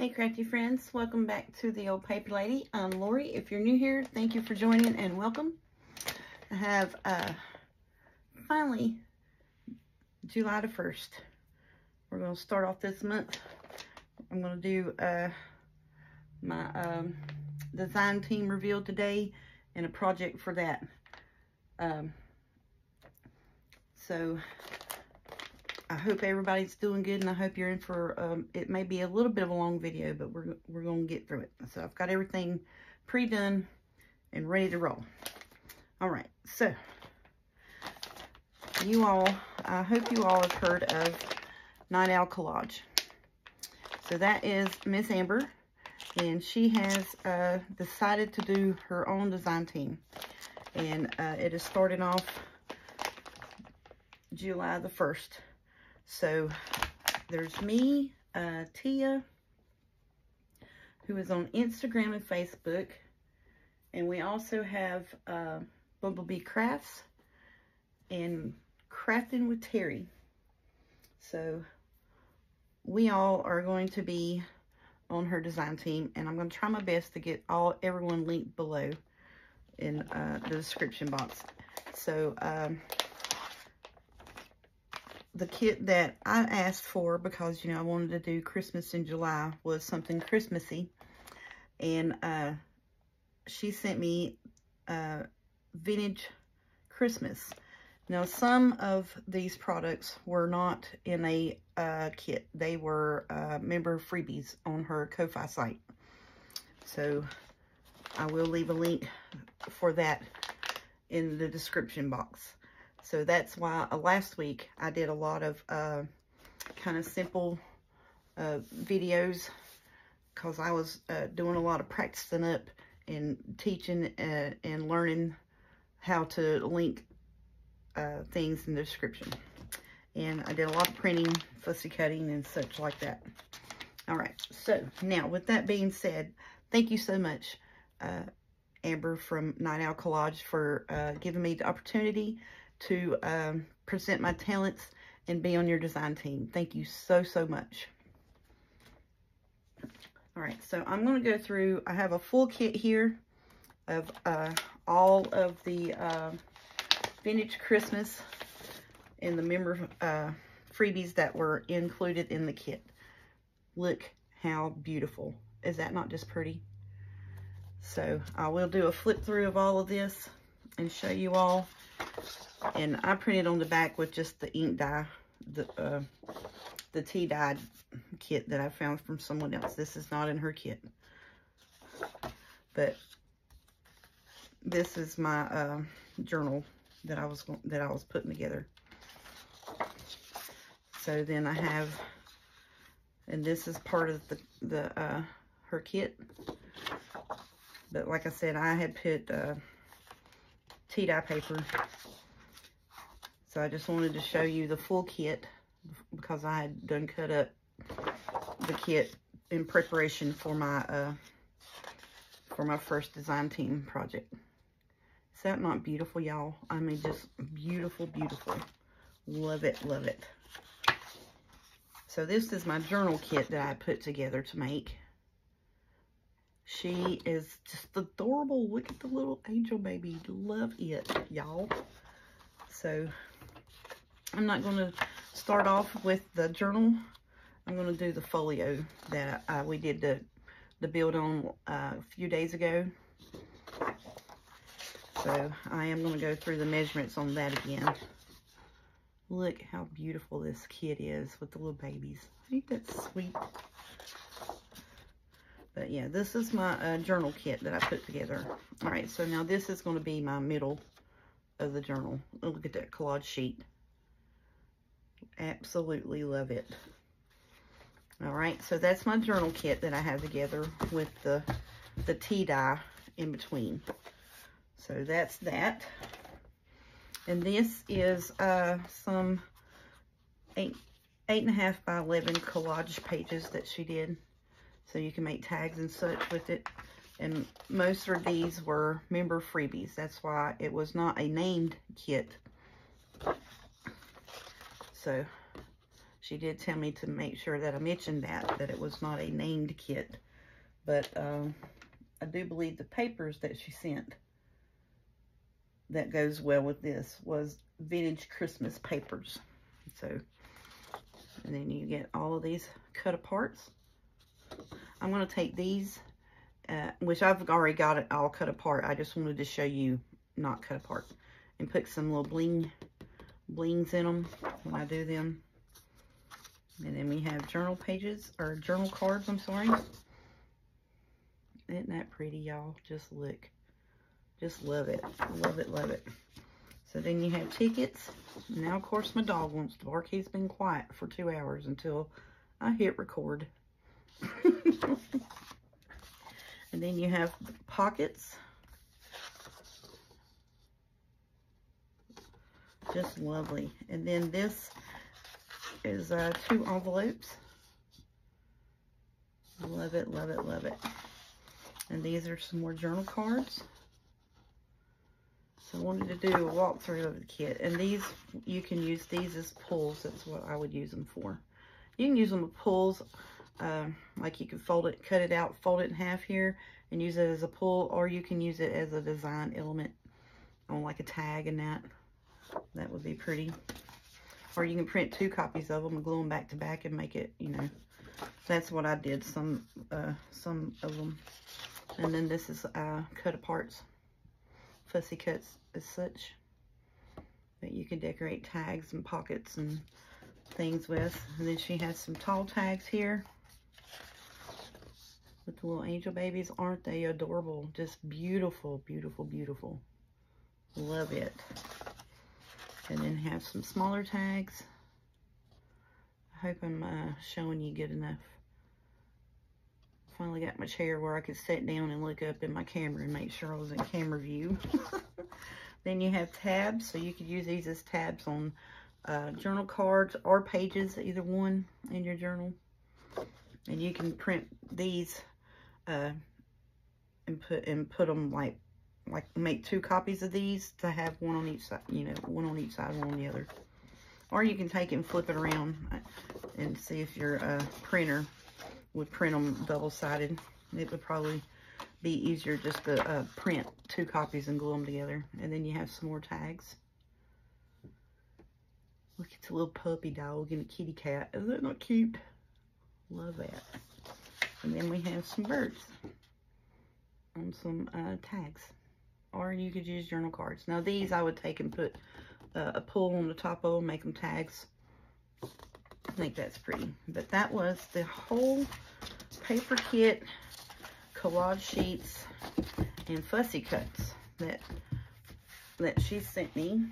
Hey crafty friends, welcome back to the Old Paper Lady. I'm Lori. If you're new here, thank you for joining and welcome. I have finally July the 1st. We're going to start off this month. I'm going to do my design team reveal today and a project for that. So I hope everybody's doing good, and I hope you're in for, it may be a little bit of a long video, but we're going to get through it. So I've got everything pre-done and ready to roll. All right, so you all, I hope you all have heard of Night Owl Collage. So that is Miss Amber, and she has decided to do her own design team. And it is starting off July the 1st. So there's me, Tia, who is on Instagram and Facebook, and we also have Bumblebee Crafts and Crafting with Terri. So we all are going to be on her design team, and I'm going to try my best to get everyone linked below in the description box. So the kit that I asked for, because, you know, I wanted to do Christmas in July, was something Christmassy. And she sent me Vintage Christmas. Now, some of these products were not in a kit. They were member freebies on her Ko-Fi site. So I will leave a link for that in the description box. So that's why last week I did a lot of kind of simple videos, because I was doing a lot of practicing up and teaching and learning how to link things in the description. And I did a lot of printing, fussy cutting, and such like that. All right, so now with that being said, thank you so much, Amber from Night Owl Collage, for giving me the opportunity to present my talents and be on your design team. Thank you so, so much. All right, so I'm going to go through, I have a full kit here of all of the Vintage Christmas and the member freebies that were included in the kit. Look how beautiful. Is that not just pretty? So I will do a flip through of all of this and show you all. And I printed on the back with just the ink dye, the tea dyed kit that I found from someone else. This is not in her kit, but this is my journal that I was putting together. So then I have, and this is part of her kit. But like I said, I had put tea dye paper. So I just wanted to show you the full kit, because I had done cut up the kit in preparation for my first design team project. Is that not beautiful, y'all? I mean, just beautiful, beautiful. Love it, love it. So this is my journal kit that I put together to make. She is just adorable. Look at the little angel baby. Love it, y'all. So I'm not going to start off with the journal. I'm going to do the folio that we did the build on a few days ago. So I am going to go through the measurements on that again. Look how beautiful this kit is with the little babies. Ain't that sweet? But yeah, this is my journal kit that I put together. All right, so now this is going to be my middle of the journal. Look at that collage sheet. Absolutely love it. All right, so that's my journal kit that I have together with the tea dye in between. So that's that. And this is some 8.5 by 11 collage pages that she did. So you can make tags and such with it. And most of these were member freebies. That's why it was not a named kit. So She did tell me to make sure that I mentioned that it was not a named kit. But I do believe the papers that she sent that goes well with this was vintage Christmas papers. So, and then you get all of these cut aparts. I'm going to take these, which I've already got it all cut apart. I just wanted to show you not cut apart, and put some little blings in them when I do them. And then we have journal pages, or journal cards, I'm sorry. Isn't that pretty, y'all? Just look. Just love it. Love it, love it. So then you have tickets. Now, of course, my dog wants to bark. He's been quiet for 2 hours until I hit record. And then you have pockets. Just lovely. And then this is 2 envelopes. Love it, love it, love it. And these are some more journal cards. So I wanted to do a walkthrough of the kit. And these, you can use these as pulls. That's what I would use them for. You can use them with pulls. Like you can fold it, cut it out, fold it in half here, and use it as a pull. Or you can use it as a design element on like a tag and that. That would be pretty. Or you can print 2 copies of them and glue them back to back and make it, you know. That's what I did, some of them. And then this is cut aparts, fussy cuts as such, that you can decorate tags and pockets and things with. And then she has some tall tags here with the little angel babies. Aren't they adorable? Just beautiful, beautiful, beautiful. Love it. And then have some smaller tags. I hope I'm showing you good enough. Finally got my chair where I could sit down and look up in my camera and make sure I was in camera view. Then you have tabs, so you could use these as tabs on journal cards or pages, either one in your journal. And you can print these and put them like make 2 copies of these to have one on each side, you know, one on each side, one on the other. Or you can take it and flip it around and see if your printer would print them double-sided. It would probably be easier just to print 2 copies and glue them together. And then you have some more tags. Look, it's a little puppy dog and a kitty cat. Isn't that not cute? Love that. And then we have some birds on some tags. Or you could use journal cards. Now these I would take and put a pull on the top of them, make them tags. I think that's pretty. But that was the whole paper kit, collage sheets, and fussy cuts that she sent me.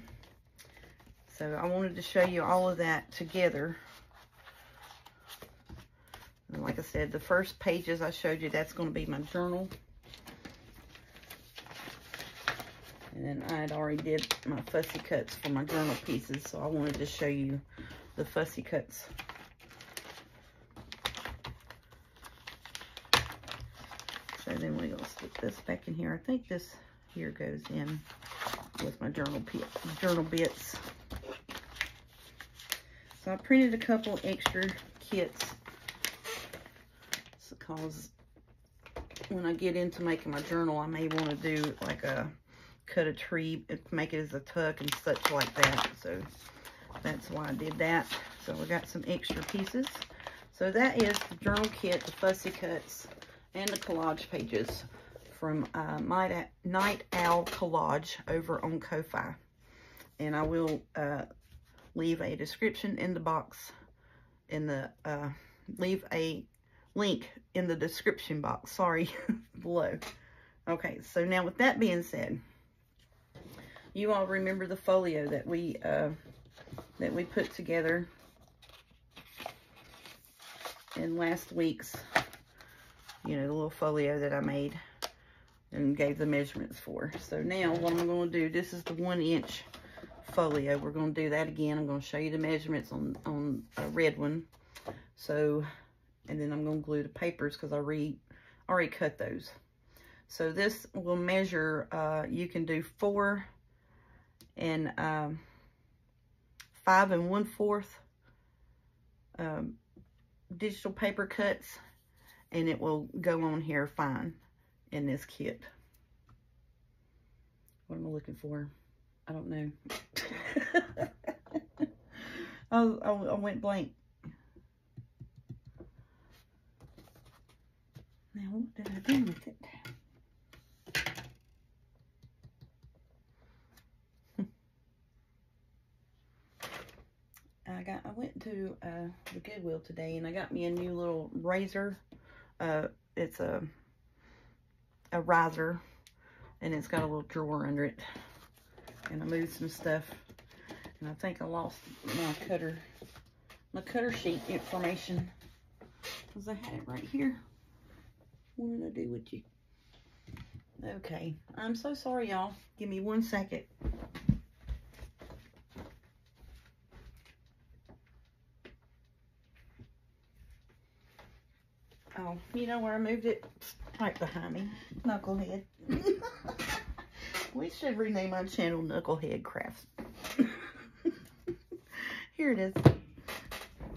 So I wanted to show you all of that together. And like I said, the first pages I showed you, that's going to be my journal. And then I had already did my fussy cuts for my journal pieces, so I wanted to show you the fussy cuts. So then we're going to stick this back in here. I think this here goes in with my journal bits. So I printed a couple extra kits because when I get into making my journal, I may want to do like cut a tree and make it as a tuck and such like that. So that's why I did that. So we got some extra pieces. So that is the journal kit, the fussy cuts, and the collage pages from Night Owl Collage over on Ko-Fi. And I will leave a description in the box, leave a link in the description box, sorry, below. Okay, so now with that being said, you all remember the folio that we put together in last week's, you know, the little folio that I made and gave the measurements for. So now what I'm going to do, this is the 1-inch folio. We're going to do that again. I'm going to show you the measurements on a red one. So, and then I'm going to glue the papers because I already cut those. So this will measure, you can do 4 and 5 1/4 digital paper cuts, and it will go on here fine in this kit. What am I looking for? I don't know. I went blank. Now, what did I do with it? I went to the Goodwill today, and I got me a new little razor. It's a riser, and it's got a little drawer under it. And I moved some stuff, and I think I lost my cutter sheet information, because I had it right here. What did I do with you? Okay, I'm so sorry, y'all. Give me 1 second. Oh, you know where I moved it? Right behind me. Knucklehead. We should rename our channel Knucklehead Crafts. Here it is.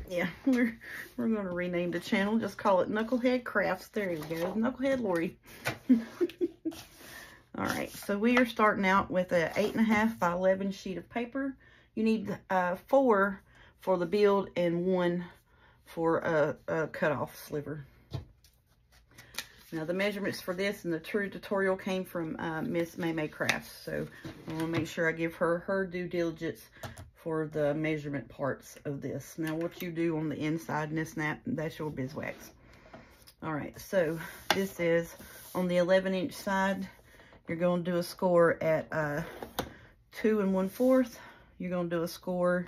Yeah, we're going to rename the channel. Just call it Knucklehead Crafts. There you go. Knucklehead Lori. Alright, so we are starting out with a 8.5 by 11 sheet of paper. You need 4 for the build and 1 for a cutoff sliver. Now, the measurements for this and the true tutorial came from Miss May Crafts, so I want to make sure I give her due diligence for the measurement parts of this. Now, what you do on the inside and this and that, that's your beeswax. All right, so this is on the 11-inch side. You're going to do a score at 2 1/4. You're going to do a score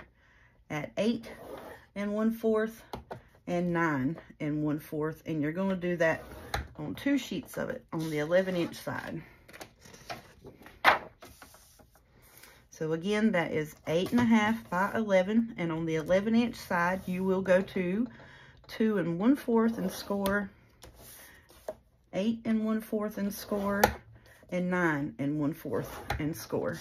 at 8 1/4 and 9 1/4, and you're going to do that on 2 sheets of it on the 11-inch side. So again, that is 8.5 by 11, and on the 11-inch side, you will go to 2 1/4 and score, 8 1/4 and score, and 9 1/4 and score.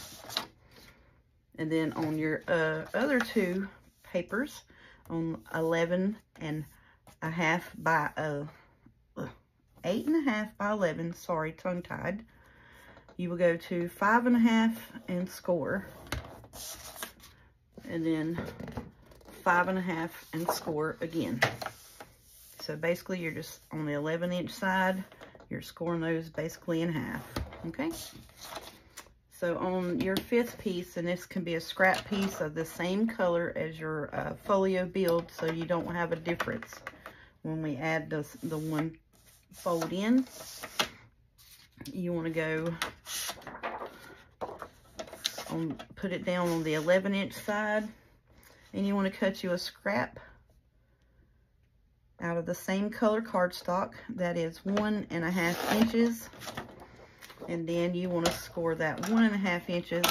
And then on your other 2 papers, on 11.5 by 8.5 by 11, sorry, tongue-tied, you will go to 5.5 and score, and then 5.5 and score again. So basically, you're just on the 11-inch side, you're scoring those basically in half, okay? So on your 5th piece, and this can be a scrap piece of the same color as your folio build, so you don't have a difference when we add the one fold in. You want to go on, put it down on the 11-inch side, and you want to cut you a scrap out of the same color cardstock that is 1.5 inches, and then you want to score that 1.5 inches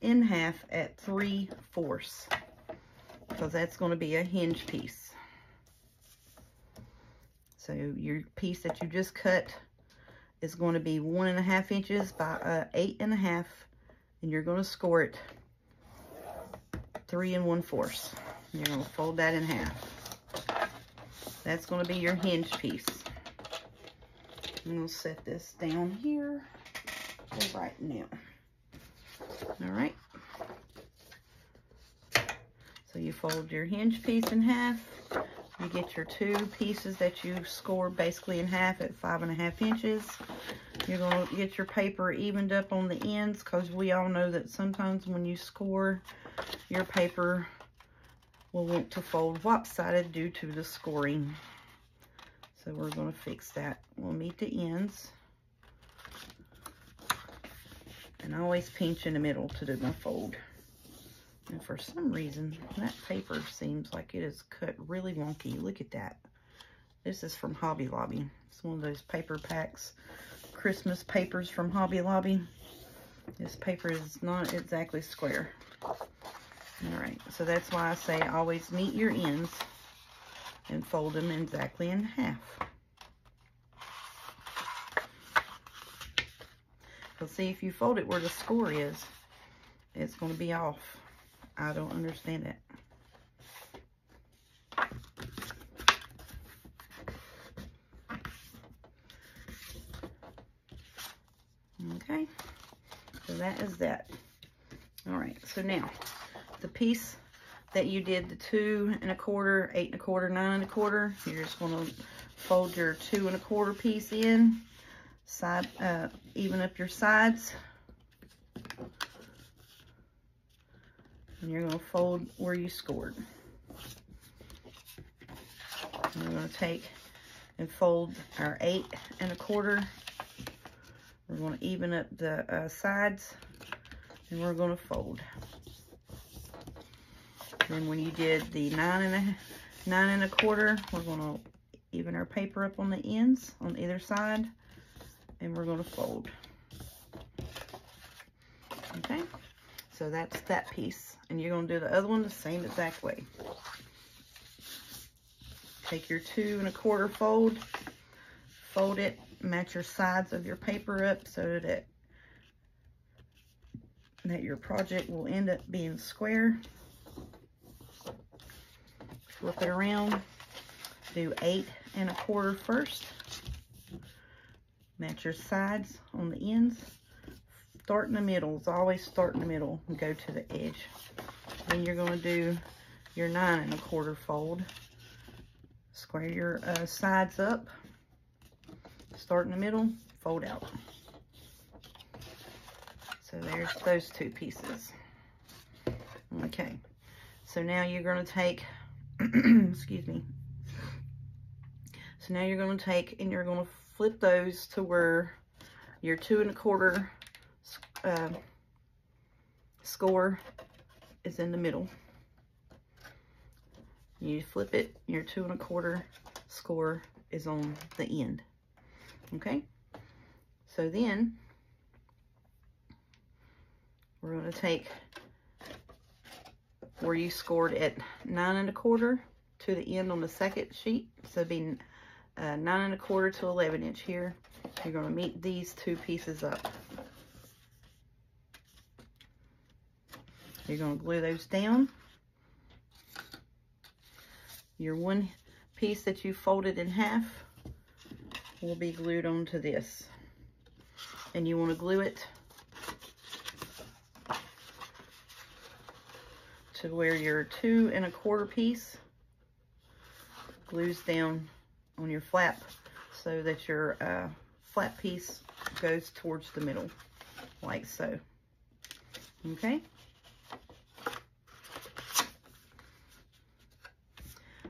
in half at 3/4, because that's going to be a hinge piece. So your piece that you just cut is going to be 1.5 inches by 8.5, and you're going to score it 3 1/4. You're going to fold that in half. That's going to be your hinge piece. I'm going to set this down here right now. All right. So you fold your hinge piece in half. You get your 2 pieces that you scored basically in half at 5.5 inches. You're going to get your paper evened up on the ends, because we all know that sometimes when you score, your paper will want to fold lopsided due to the scoring. So we're going to fix that. We'll meet the ends. And I always pinch in the middle to do my fold. And for some reason, that paper seems like it is cut really wonky. Look at that. This is from Hobby Lobby. It's one of those paper packs, Christmas papers from Hobby Lobby. This paper is not exactly square. Alright, so that's why I say always meet your ends and fold them exactly in half. Because see, if you fold it where the score is, it's going to be off. I don't understand it. that is that. All right, so now the piece that you did the 2 1/4, 8 1/4, 9 1/4, you're just going to fold your 2 1/4 piece in, side, even up your sides, and you're going to fold where you scored. And we're going to take and fold our 8 1/4. We're going to even up the sides, and we're going to fold. Then when you did the 9 1/4, we're going to even our paper up on the ends on either side, and we're going to fold. Okay, so that's that piece, and you're going to do the other one the same exact way. Take your 2 1/4 fold, fold it, match your sides of your paper up so that your project will end up being square. Flip it around, do 8 1/4 first, match your sides on the ends, start in the middle, always start in the middle and go to the edge. Then you're going to do your 9 1/4 fold, square your sides up, start in the middle, fold out. So there's those 2 pieces. Okay, so now you're going to take, excuse me. So now you're going to take and you're going to flip those to where your 2 1/4 score is in the middle. You flip it, your 2 1/4 score is on the end. Okay, so then we're going to take where you scored at 9 1/4 to the end on the second sheet. So it'd be 9 1/4 to 11 inch here. You're going to meet these 2 pieces up. You're going to glue those down. Your one piece that you folded in half will be glued onto this. And you want to glue it to where your 2 1/4 piece glues down on your flap so that your flap piece goes towards the middle, like so. Okay?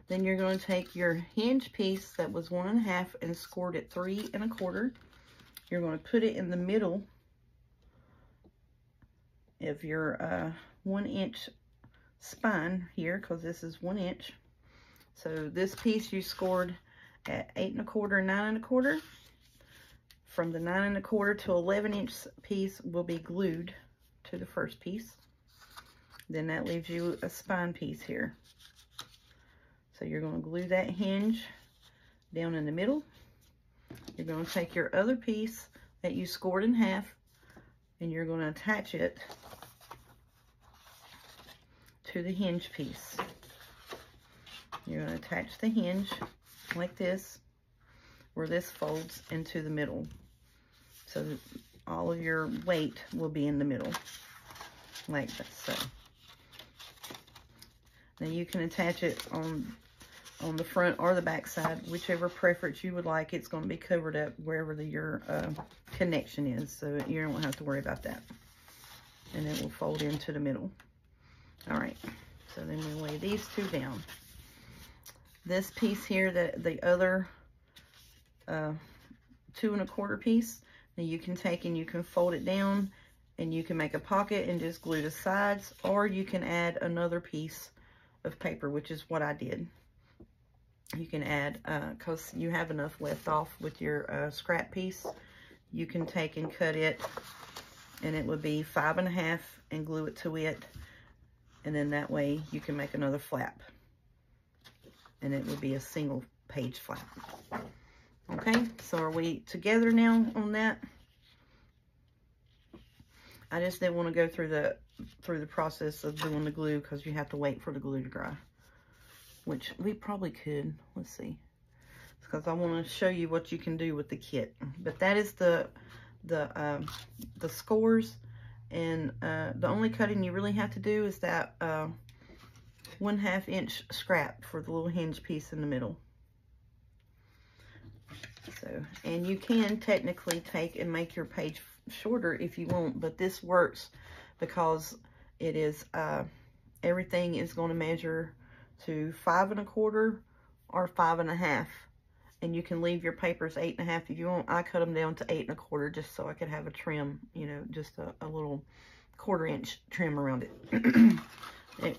Then you're going to take your hinge piece that was 1 1/2 and scored at 3 1/4. You're going to put it in the middle of your 1 inch spine here, because this is 1 inch. So this piece you scored at 8 1/4, 9 1/4. From the 9 1/4 to 11 inch piece will be glued to the first piece. Then that leaves you a spine piece here. So you're going to glue that hinge down in the middle. You're going to take your other piece that you scored in half and you're going to attach it to the hinge piece. You're going to attach the hinge like this, where this folds into the middle. So that all of your weight will be in the middle, like that, so. Now you can attach it on the front or the back side, whichever preference you would like. It's going to be covered up wherever your connection is, so you don't have to worry about that. And it will fold into the middle. All right, so then we lay these 2 down. This piece here, the other 2 1/4 piece, now you can take and you can fold it down and you can make a pocket and just glue the sides, or you can add another piece of paper, which is what I did. You can add, because you have enough left off with your scrap piece, you can take and cut it, and it would be 5 1/2 and glue it to it, and then that way you can make another flap, and it would be a single page flap. Okay, so are we together now on that? I just didn't want to go through the process of doing the glue, because you have to wait for the glue to dry, which we probably could. Let's see, because I want to show you what you can do with the kit. But that is the scores And the only cutting you really have to do is that 1/2 inch scrap for the little hinge piece in the middle. So, and you can technically take and make your page shorter if you want, but this works because it is, everything is going to measure to 5 1/4 or 5 1/2. And you can leave your papers 8 1/2 if you want. I cut them down to 8 1/4 just so I could have a trim, you know, just a little 1/4 inch trim around it.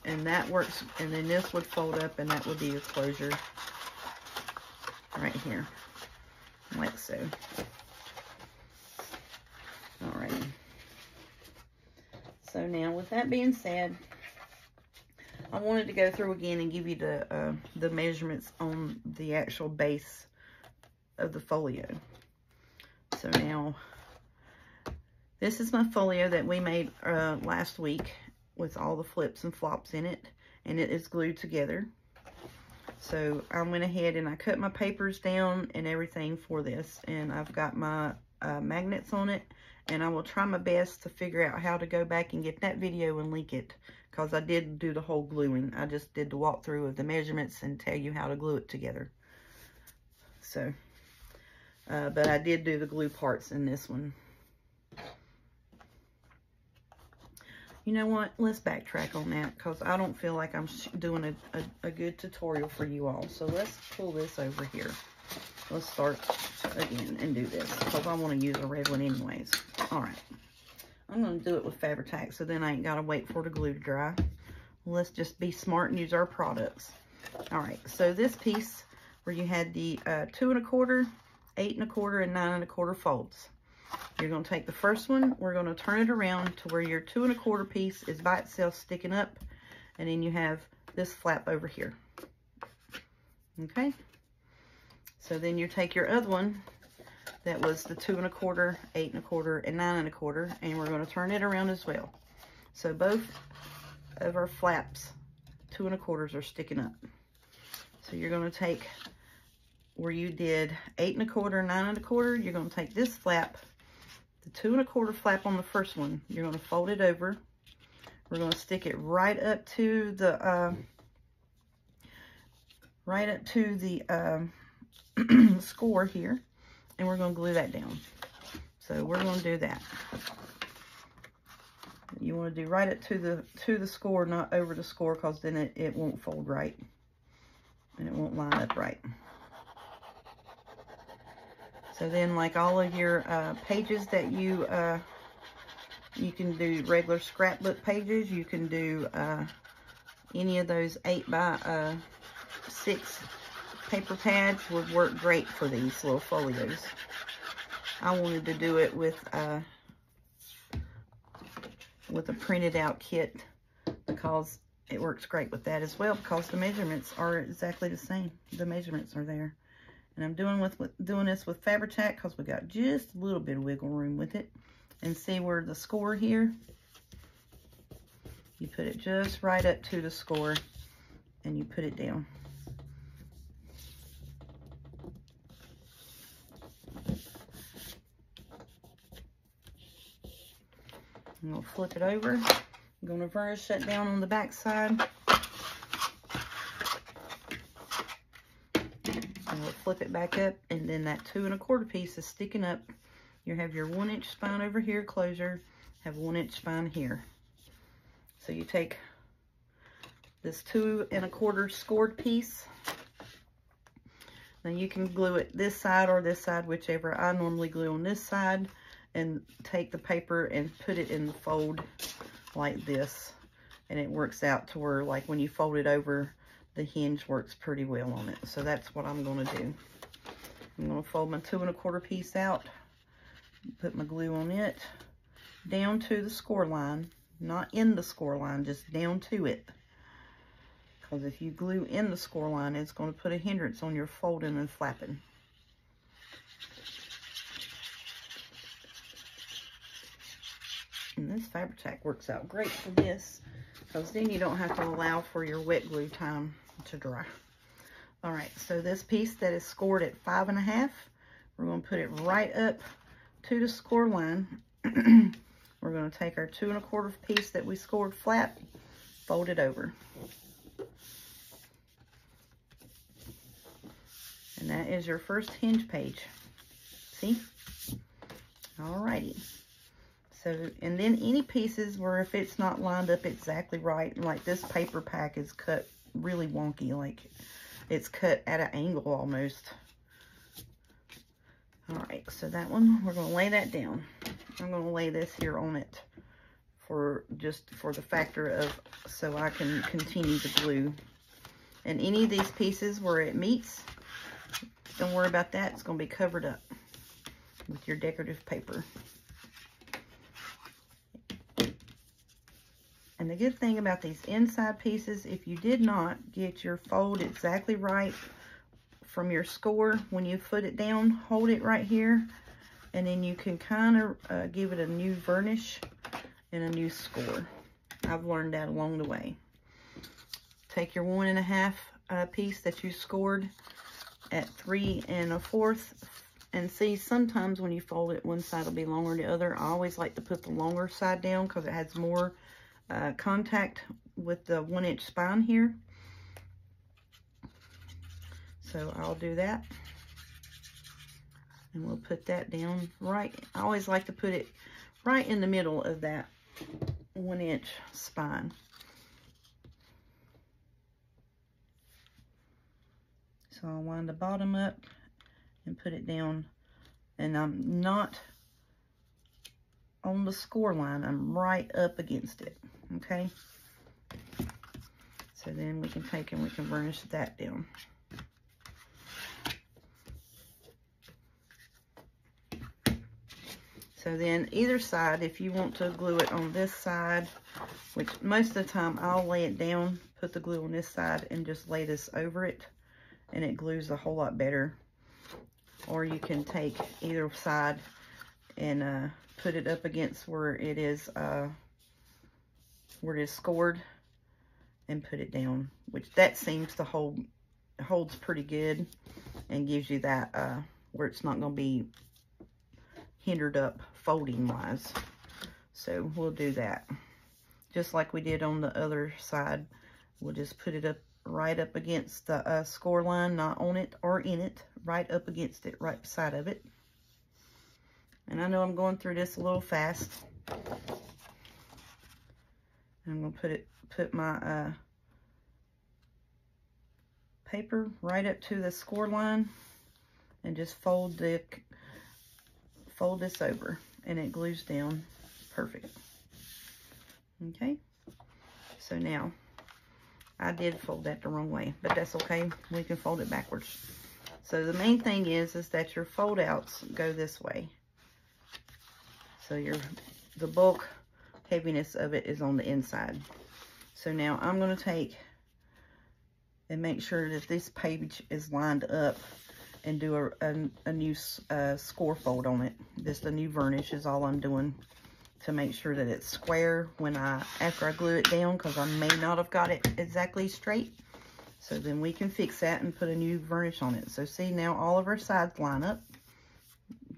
And that works. And then this would fold up, and that would be your closure right here, like so. Alright. So now, with that being said, I wanted to go through again and give you the measurements on the actual base of the folio. So now, this is my folio that we made last week with all the flips and flops in it, and it is glued together. So I went ahead and I cut my papers down and everything for this, and I've got my magnets on it, and I will try my best to figure out how to go back and get that video and link it, because I did do the whole gluing. I just did the walkthrough of the measurements and tell you how to glue it together. So, but I did do the glue parts in this one. You know what? Let's backtrack on that, because I don't feel like I'm doing a good tutorial for you all. So let's pull this over here. Let's start again and do this, because I want to use a red one anyways. Alright. I'm going to do it with Fabri-Tac, so then I ain't got to wait for the glue to dry. Let's just be smart and use our products. Alright, so this piece where you had the 2 1/4, 8 1/4, and 9 1/4 folds. You're going to take the first one, we're going to turn it around to where your 2 1/4 piece is by itself sticking up, and then you have this flap over here. Okay? So then you take your other one, that was the 2 1/4, 8 1/4, and 9 1/4, and we're going to turn it around as well. So both of our flaps, 2 1/4s, are sticking up. So you're going to take where you did 8 1/4, 9 1/4, you're going to take this flap, the 2 1/4 flap on the first one, you're going to fold it over. We're going to stick it right up to the score here, and we're going to glue that down. So we're going to do that. You want to do right up to the score, not over the score, because then it won't fold right and it won't line up right. So then, like all of your pages that you can do regular scrapbook pages, you can do any of those 8 by 6 paper pads would work great for these little folios. I wanted to do it with a printed out kit because it works great with that as well, because the measurements are exactly the same. The measurements are there. And I'm doing this with Fabri-Tac because we got just a little bit of wiggle room with it. And see where the score here, you put it just right up to the score and you put it down. I'm going to flip it over. I'm going to varnish that down on the back side. And we'll flip it back up, and then that 2 1/4 piece is sticking up. You have your 1 inch spine over here, closure, have 1 inch spine here. So you take this 2 1/4 scored piece. Now you can glue it this side or this side, whichever. I normally glue on this side, and take the paper and put it in the fold like this. And it works out to where, like, when you fold it over, the hinge works pretty well on it. So that's what I'm going to do. I'm going to fold my 2 1/4 piece out, put my glue on it, down to the score line, not in the score line, just down to it. Because if you glue in the score line, it's going to put a hindrance on your folding and flapping. And this Fabri-Tac works out great for this, because then you don't have to allow for your wet glue time to dry. All right, so this piece that is scored at 5 1/2, we're going to put it right up to the score line. we're going to take our 2 1/4 piece that we scored flat, fold it over. And that is your first hinge page. See? Alrighty. So, and then any pieces where if it's not lined up exactly right, like this paper pack is cut really wonky, like it's cut at an angle almost. Alright, so that one, we're going to lay that down. I'm going to lay this here on it for just for the factor of, so I can continue the glue. And any of these pieces where it meets, don't worry about that. It's going to be covered up with your decorative paper. And the good thing about these inside pieces, if you did not get your fold exactly right from your score, when you foot it down, hold it right here, and then you can kind of give it a new varnish and a new score. I've learned that along the way. Take your 1 1/2 piece that you scored at 3 1/4, and see, sometimes when you fold it, one side will be longer than the other. I always like to put the longer side down because it has more contact with the 1-inch spine here. So I'll do that. And we'll put that down right. I always like to put it right in the middle of that 1-inch spine. So I'll wind the bottom up and put it down. And I'm not on the score line. I'm right up against it. Okay? So then we can take and we can varnish that down. So then either side, if you want to glue it on this side, which most of the time I'll lay it down, put the glue on this side and just lay this over it, and it glues a whole lot better. Or you can take either side and put it up against where it is scored and put it down, which that seems to holds pretty good and gives you that where it's not going to be hindered up folding wise. So we'll do that just like we did on the other side. We'll just put it up right up against the score line, not on it or in it, right up against it, right beside of it. And I know I'm going through this a little fast. I'm going to put my paper right up to the score line and just fold this over, and it glues down perfect. Okay, so now I did fold that the wrong way, but that's okay. We can fold it backwards. So the main thing is that your fold outs go this way. So the bulk heaviness of it is on the inside. So now I'm going to take and make sure that this page is lined up and do a new score fold on it. Just a new varnish is all I'm doing to make sure that it's square when after I glue it down, because I may not have got it exactly straight. So then we can fix that and put a new varnish on it. So see, now all of our sides line up.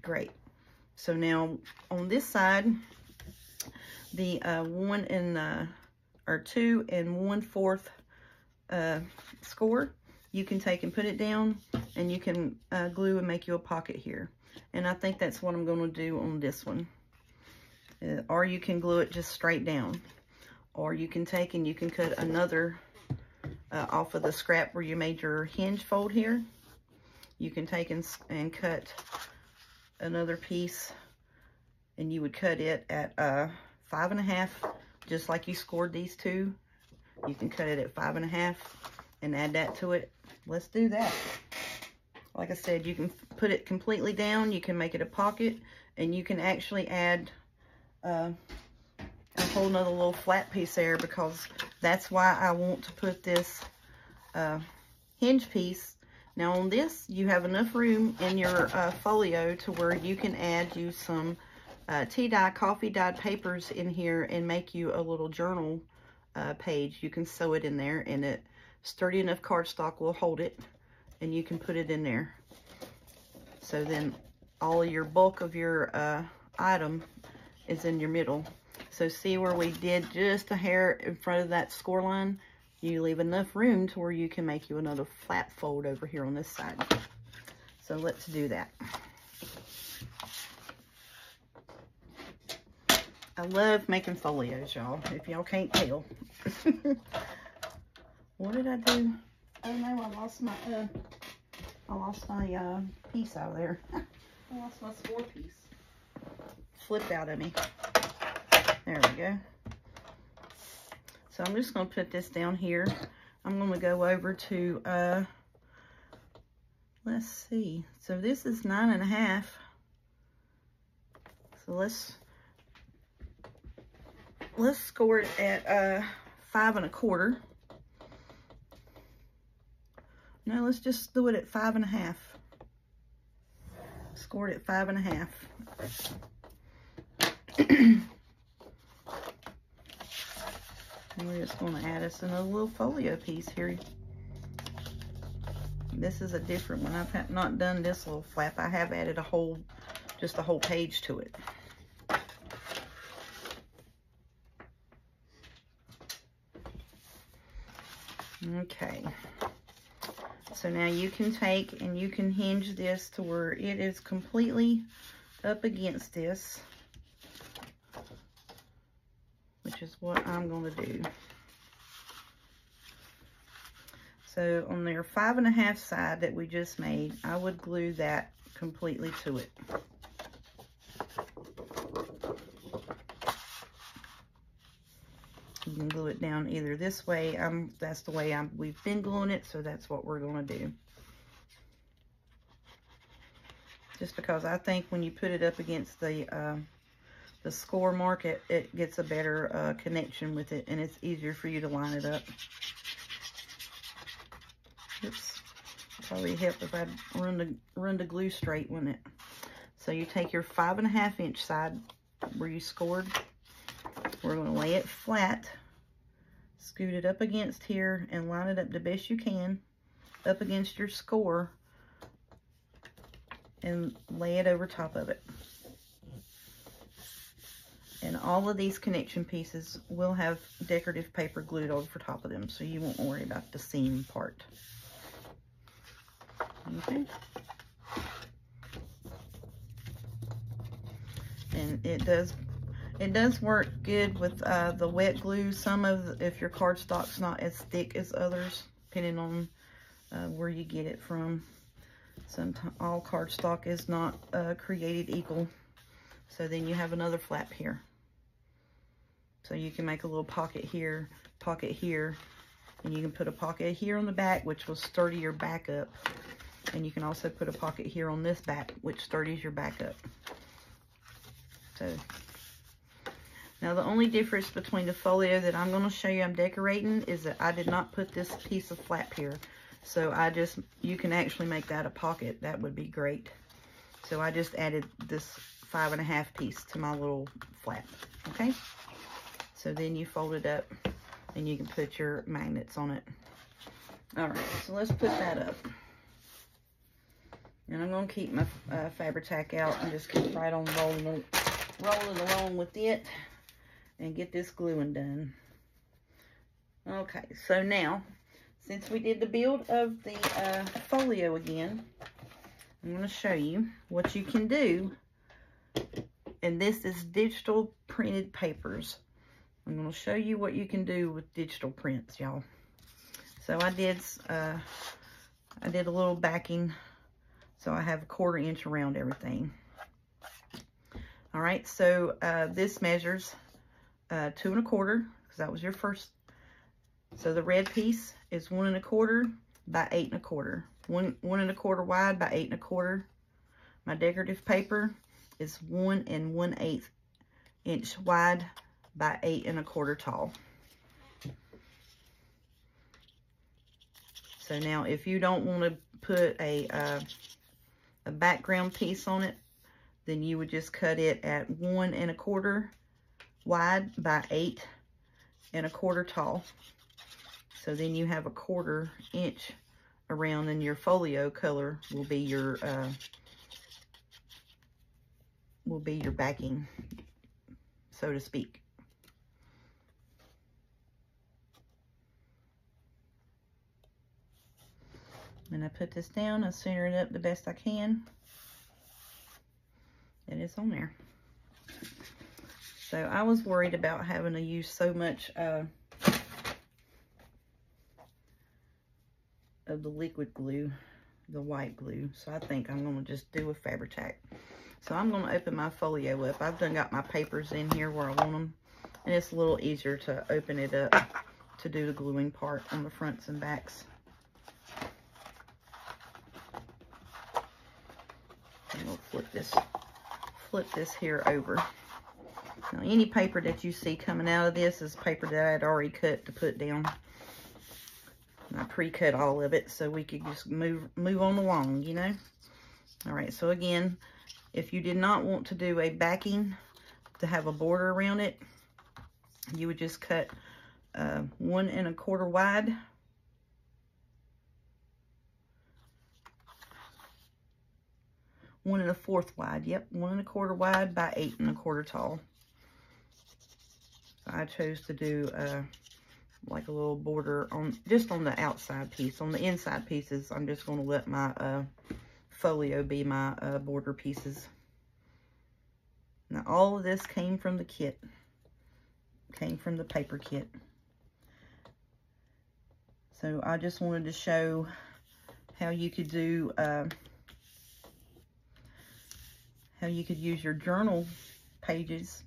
Great. So now on this side, the 2 1/4 score, you can take and put it down, and you can glue and make you a pocket here. And I think that's what I'm going to do on this one. Or you can glue it just straight down. Or you can take and you can cut another off of the scrap where you made your hinge fold here. You can take and cut another piece, and you would cut it at 5 1/2, just like you scored these two. You can cut it at 5 1/2 and add that to it. Let's do that. Like I said, you can put it completely down, you can make it a pocket, and you can actually add a whole nother little flat piece there, because that's why I want to put this hinge piece. Now on this, you have enough room in your folio to where you can add you some tea dye, coffee dyed papers in here and make you a little journal page. You can sew it in there, and it sturdy enough cardstock will hold it, and you can put it in there. So then all of your bulk of your item is in your middle. So see where we did just a hair in front of that score line? You leave enough room to where you can make you another flat fold over here on this side. So let's do that. I love making folios, y'all, if y'all can't tell. What did I do? Oh no, I lost my piece out of there. I lost my score piece. Flipped out of me. There we go. So I'm just going to put this down here. I'm going to go over to, let's see. So this is 9.5. So let's score it at 5 1/4. No, let's just do it at 5 1/2. Scored at 5 1/2. And we're just going to add us another little folio piece here. This is a different one. I've not done this little flap. I have added just a whole page to it. Okay. So now you can take and you can hinge this to where it is completely up against this, which is what I'm going to do. So on their 5 1/2 side that we just made, I would glue that completely to it. You can glue it down either this way. That's the way we've been gluing it, so that's what we're going to do. Just because I think when you put it up against the score mark, it gets a better connection with it, and it's easier for you to line it up. Oops, probably help if I run the glue straight, wouldn't it? So you take your 5 1/2 inch side where you scored. We're going to lay it flat, scoot it up against here, and line it up the best you can up against your score, and lay it over top of it. And all of these connection pieces will have decorative paper glued over top of them, so you won't worry about the seam part. Okay. And it does work good with the wet glue. If your cardstock's not as thick as others, depending on where you get it from. Sometimes all cardstock is not created equal. So then you have another flap here. So you can make a little pocket here, and you can put a pocket here on the back, which will sturdy your back up. And you can also put a pocket here on this back, which sturdies your back up. So now the only difference between the folio that I'm going to show you I'm decorating is that I did not put this piece of flap here. So you can actually make that a pocket. That would be great. So I just added this 5 1/2 piece to my little flap. Okay. So then you fold it up and you can put your magnets on it. All right, so let's put that up. And I'm going to keep my Fabri-Tac out and just keep right on rolling along with it and get this gluing done. Okay, so now, since we did the build of the folio again, I'm going to show you what you can do. And this is digital printed papers. I'm going to show you what you can do with digital prints, y'all. So I did a little backing. So I have a 1/4 inch around everything. All right, so this measures 2 1/4, because that was your first. So the red piece is 1 1/4 by 8 1/4. 1 1/4 wide by 8 1/4. My decorative paper is 1 1/8 inch wide by 8 1/4 tall. So now if you don't want to put a background piece on it, then you would just cut it at 1 1/4 wide by 8 1/4 tall. So then you have a 1/4 inch around, and your folio color will be your backing so to speak. And I put this down, I center it up the best I can. And it's on there. So I was worried about having to use so much of the liquid glue, the white glue. So I think I'm going to just do a Fabri-Tac. So I'm going to open my folio up. I've done got my papers in here where I want them. And it's a little easier to open it up to do the gluing part on the fronts and backs. And we'll flip this here over. Now, any paper that you see coming out of this is paper that I had already cut to put down. And I pre-cut all of it so we could just move on along, you know. All right, so again, if you did not want to do a backing to have a border around it, you would just cut 1 1/4 wide. One 1/4 wide, yep, 1 1/4 wide by 8 1/4 tall. So I chose to do like a little border on just on the outside piece. On the inside pieces, I'm just going to let my folio be my border pieces. Now all of this came from the kit, came from the paper kit. So I just wanted to show how you could do how you could use your journal pages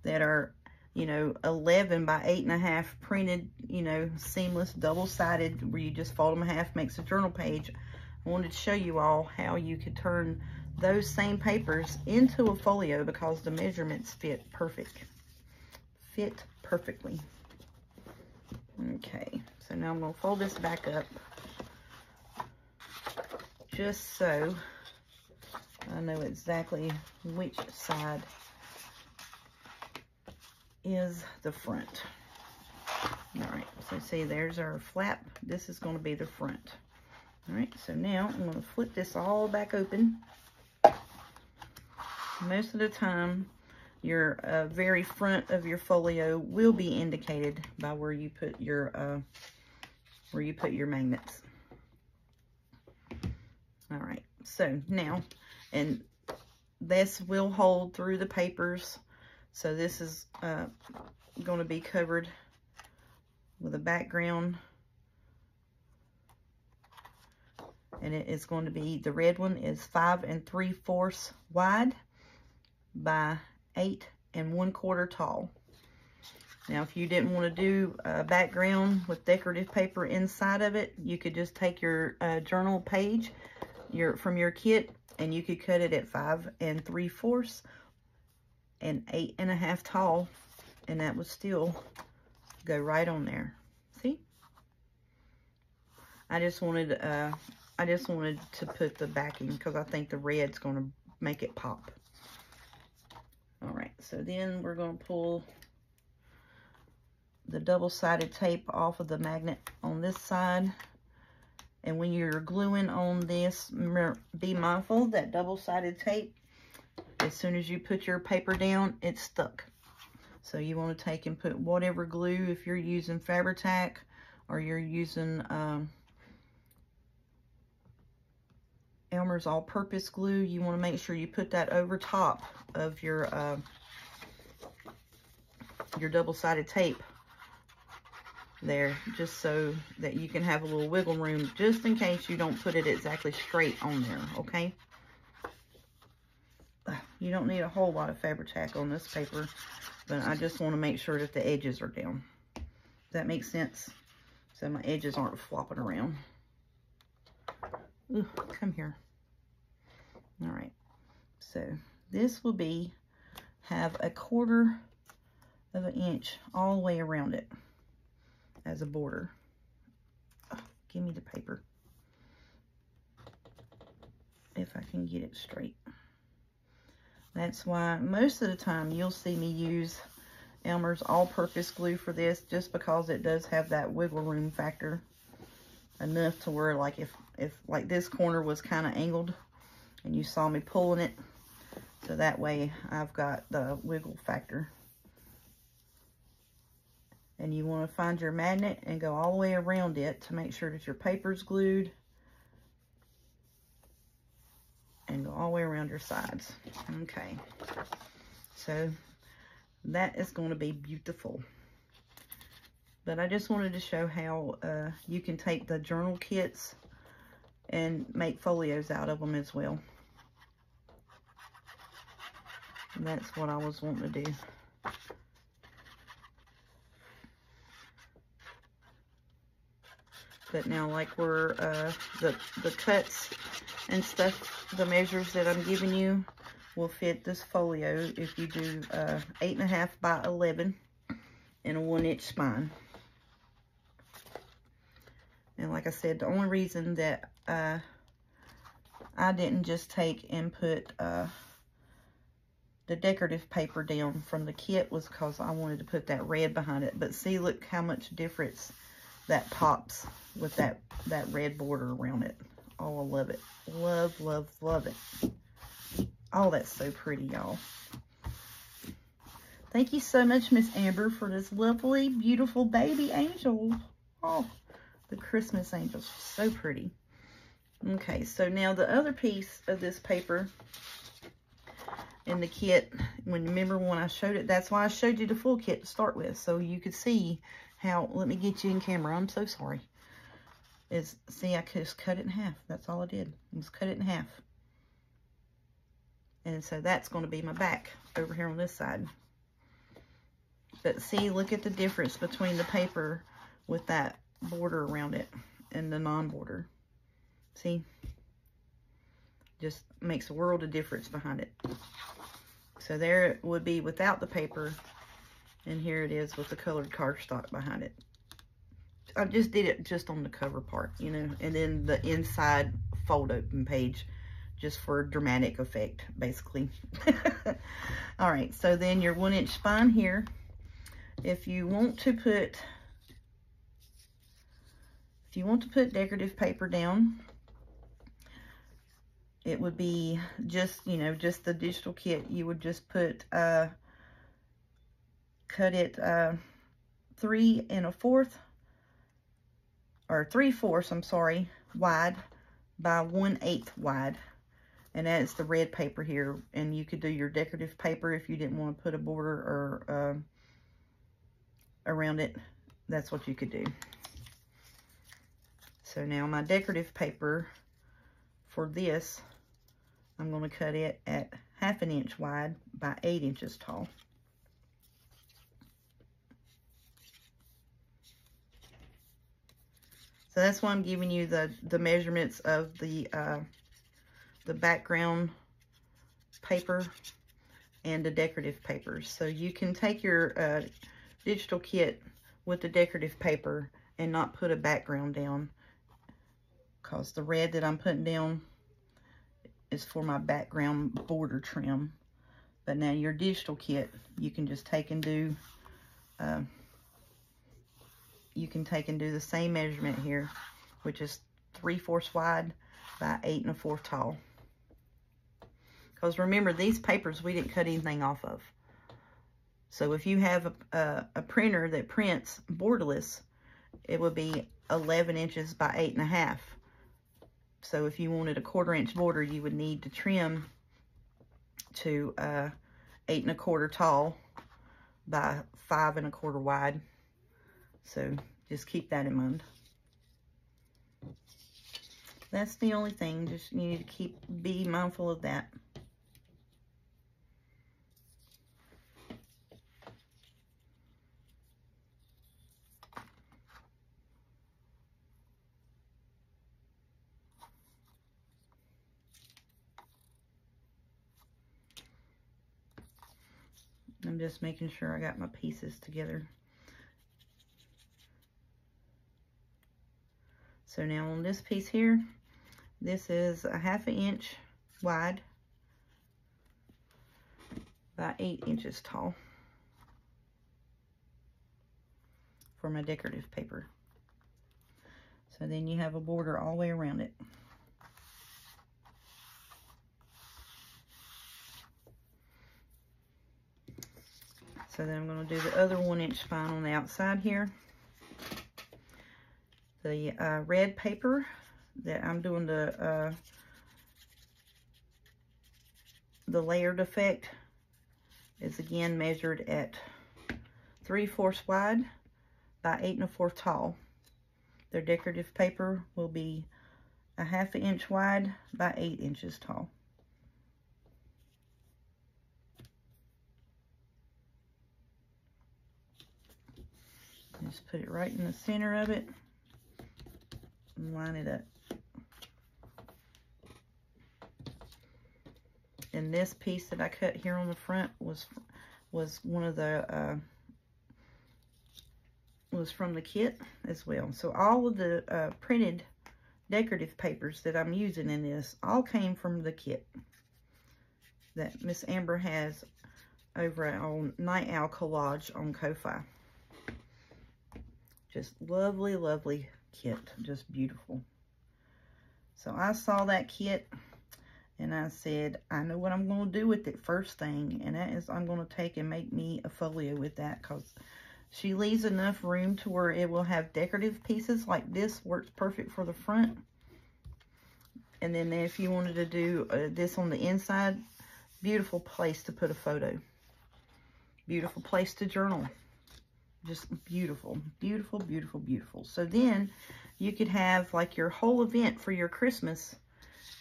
that are, you know, 11 by 8.5 printed, you know, seamless, double-sided, where you just fold them in half, makes a journal page. I wanted to show you all how you could turn those same papers into a folio because the measurements fit perfect. Fit perfectly. Okay, so now I'm going to fold this back up just so I know exactly which side is the front. All right, so see, there's our flap. This is going to be the front. All right, so now I'm going to flip this all back open. Most of the time, your very front of your folio will be indicated by where you put your magnets. All right, so now, and this will hold through the papers. So this is going to be covered with a background. And it is going to be, the red one is 5 3/4 wide by 8 1/4 tall. Now, if you didn't want to do a background with decorative paper inside of it, you could just take your journal page from your kit, and you could cut it at 5 3/4 and 8 1/2 tall, and that would still go right on there. See? I just wanted to put the backing because I think the red's going to make it pop. All right, so then we're going to pull the double-sided tape off of the magnet on this side. And when you're gluing on this, be mindful that double-sided tape, as soon as you put your paper down, it's stuck. So you want to take and put whatever glue, if you're using Fabri-Tac or you're using Elmer's all-purpose glue, you want to make sure you put that over top of your double-sided tape there, just so that you can have a little wiggle room, just in case you don't put it exactly straight on there, okay? You don't need a whole lot of Fabri-Tac on this paper, but I just want to make sure that the edges are down. Does that make sense? So my edges aren't flopping around. Ooh, come here. All right, so this will have 1/4 of an inch all the way around it as a border. Oh, give me the paper, if I can get it straight. That's why most of the time you'll see me use Elmer's all-purpose glue for this, just because it does have that wiggle room factor enough to where, like, if like this corner was kind of angled and you saw me pulling it, so that way I've got the wiggle factor And you want to find your magnet and go all the way around it to make sure that your paper's glued. And go all the way around your sides. Okay. So that is going to be beautiful. But I just wanted to show how you can take the journal kits and make folios out of them as well. And that's what I was wanting to do. But now, like we're, the cuts and stuff, the measures that I'm giving you will fit this folio if you do 8.5 by 11 and a 1-inch spine. And like I said, the only reason that I didn't just take and put the decorative paper down from the kit was because I wanted to put that red behind it. But see, look how much difference that pops with that red border around it. Oh, I love it. Love, love, love it. Oh, that's so pretty, y'all. Thank you so much, Miss Amber, for this lovely, beautiful baby angel. Oh, the Christmas angels. So pretty. Okay, so now the other piece of this paper in the kit, remember when I showed it, that's why I showed you the full kit to start with, so you could see how, let me get you in camera, I'm so sorry. See, I just cut it in half. That's all I did. Just cut it in half. And so that's going to be my back over here on this side. But see, look at the difference between the paper with that border around it and the non-border. See? Just makes a world of difference behind it. So there it would be without the paper, and here it is with the colored cardstock behind it. I just did it just on the cover part, you know, and then the inside fold open page just for dramatic effect, basically. All right, so then your 1-inch spine here, if you want to put decorative paper down, it would be just, you know, just the digital kit. You would just put, cut it 3 3/4, I'm sorry, wide by 1/8 wide. And that's the red paper here. And you could do your decorative paper if you didn't want to put a border or around it. That's what you could do. So now my decorative paper for this, I'm going to cut it at 1/2 inch wide by 8 inches tall. So that's why I'm giving you the measurements of the background paper and the decorative papers. So you can take your digital kit with the decorative paper and not put a background down, because the red that I'm putting down is for my background border trim. But now your digital kit, you can just take and do the same measurement here, which is 3/4 wide by 8 1/4 tall. Because remember, these papers we didn't cut anything off of. So if you have a printer that prints borderless, it would be 11 inches by 8 1/2. So if you wanted a 1/4 inch border, you would need to trim to 8 1/4 tall by 5 1/4 wide. So just keep that in mind. That's the only thing. Just you need to be mindful of that. I'm just making sure I got my pieces together. So now on this piece here, this is 1/2 inch wide by 8 inches tall for my decorative paper. So then you have a border all the way around it. So then I'm going to do the other 1-inch spine on the outside here. The red paper that I'm doing the layered effect is again measured at 3/4 wide by 8 1/4 tall. Their decorative paper will be a 1/2 inch wide by 8 inches tall. Just put it right in the center of it and line it up. And this piece that I cut here on the front was one of the was from the kit as well. So all of the printed decorative papers that I'm using in this all came from the kit that Miss Amber has over on Night Owl Collage on Ko-Fi. Just lovely, lovely kit. Just beautiful. So I saw that kit and I said, I know what I'm going to do with it first thing. And that is I'm going to take and make me a folio with that, because she leaves enough room to where it will have decorative pieces like this. Works perfect for the front. And then if you wanted to do this on the inside, beautiful place to put a photo. Beautiful place to journal. Just beautiful, beautiful, beautiful, beautiful. So then you could have like your whole event for your Christmas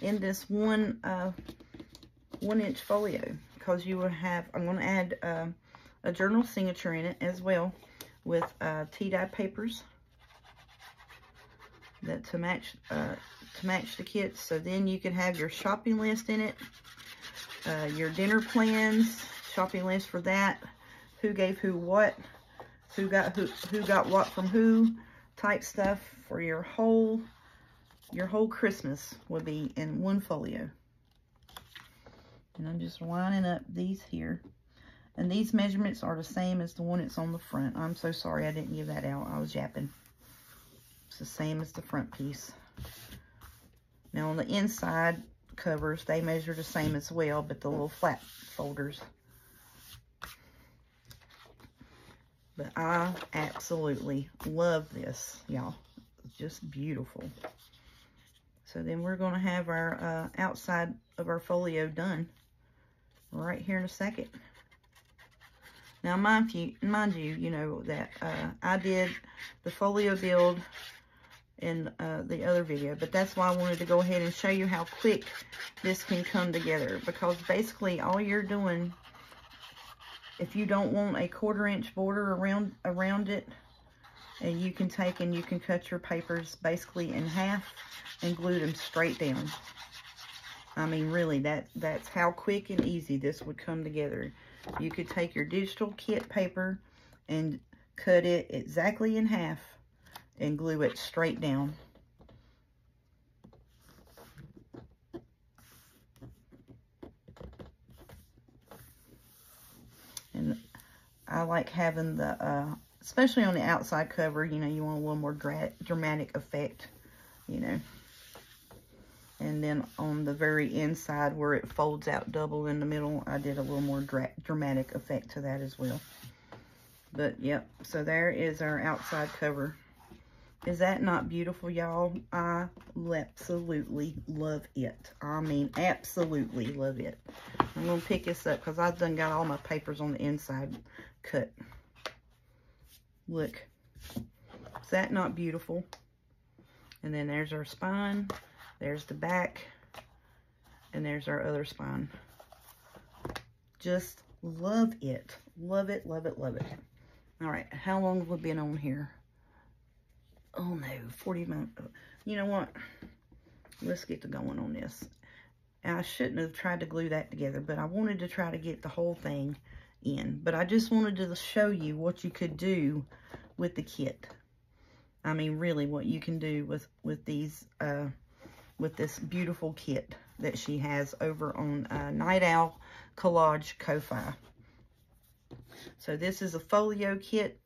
in this 1-inch folio, because you will have, I'm going to add a journal signature in it as well with tea-dye papers that to match the kit. So then you can have your shopping list in it, your dinner plans, shopping list for that, who gave who what, who got what from who type stuff for your whole Christmas will be in one folio. And I'm just lining up these here. And these measurements are the same as the one that's on the front. I'm so sorry I didn't give that out. I was yapping. It's the same as the front piece. Now on the inside covers, they measure the same as well, but the little flat folders. But I absolutely love this, y'all. It's just beautiful. So then we're going to have our outside of our folio done right here in a second. Now, mind you, you know that I did the folio build in the other video, but that's why I wanted to go ahead and show you how quick this can come together, because basically all you're doing, if you don't want a 1/4 inch border around it, and you can take and you can cut your papers basically in half and glue them straight down. I mean, really, that's how quick and easy this would come together. You could take your digital kit paper and cut it exactly in half and glue it straight down. And I like having the, especially on the outside cover, you know, you want a little more dramatic effect, you know. And then on the very inside where it folds out double in the middle, I did a little more dramatic effect to that as well. But, yep, so there is our outside cover. Is that not beautiful, y'all? I absolutely love it. I mean, absolutely love it. I'm going to pick this up because I've done got all my papers on the inside cut. Look. Is that not beautiful? And then there's our spine. There's the back. And there's our other spine. Just love it. Love it, love it, love it. All right. How long have we been on here? Oh, no. 40 minutes. You know what? Let's get to going on this. I shouldn't have tried to glue that together, but I wanted to try to get the whole thing in. But I just wanted to show you what you could do with the kit. I mean, really, what you can do with these, with this beautiful kit that she has over on Night Owl Collage Ko-Fi. So this is a folio kit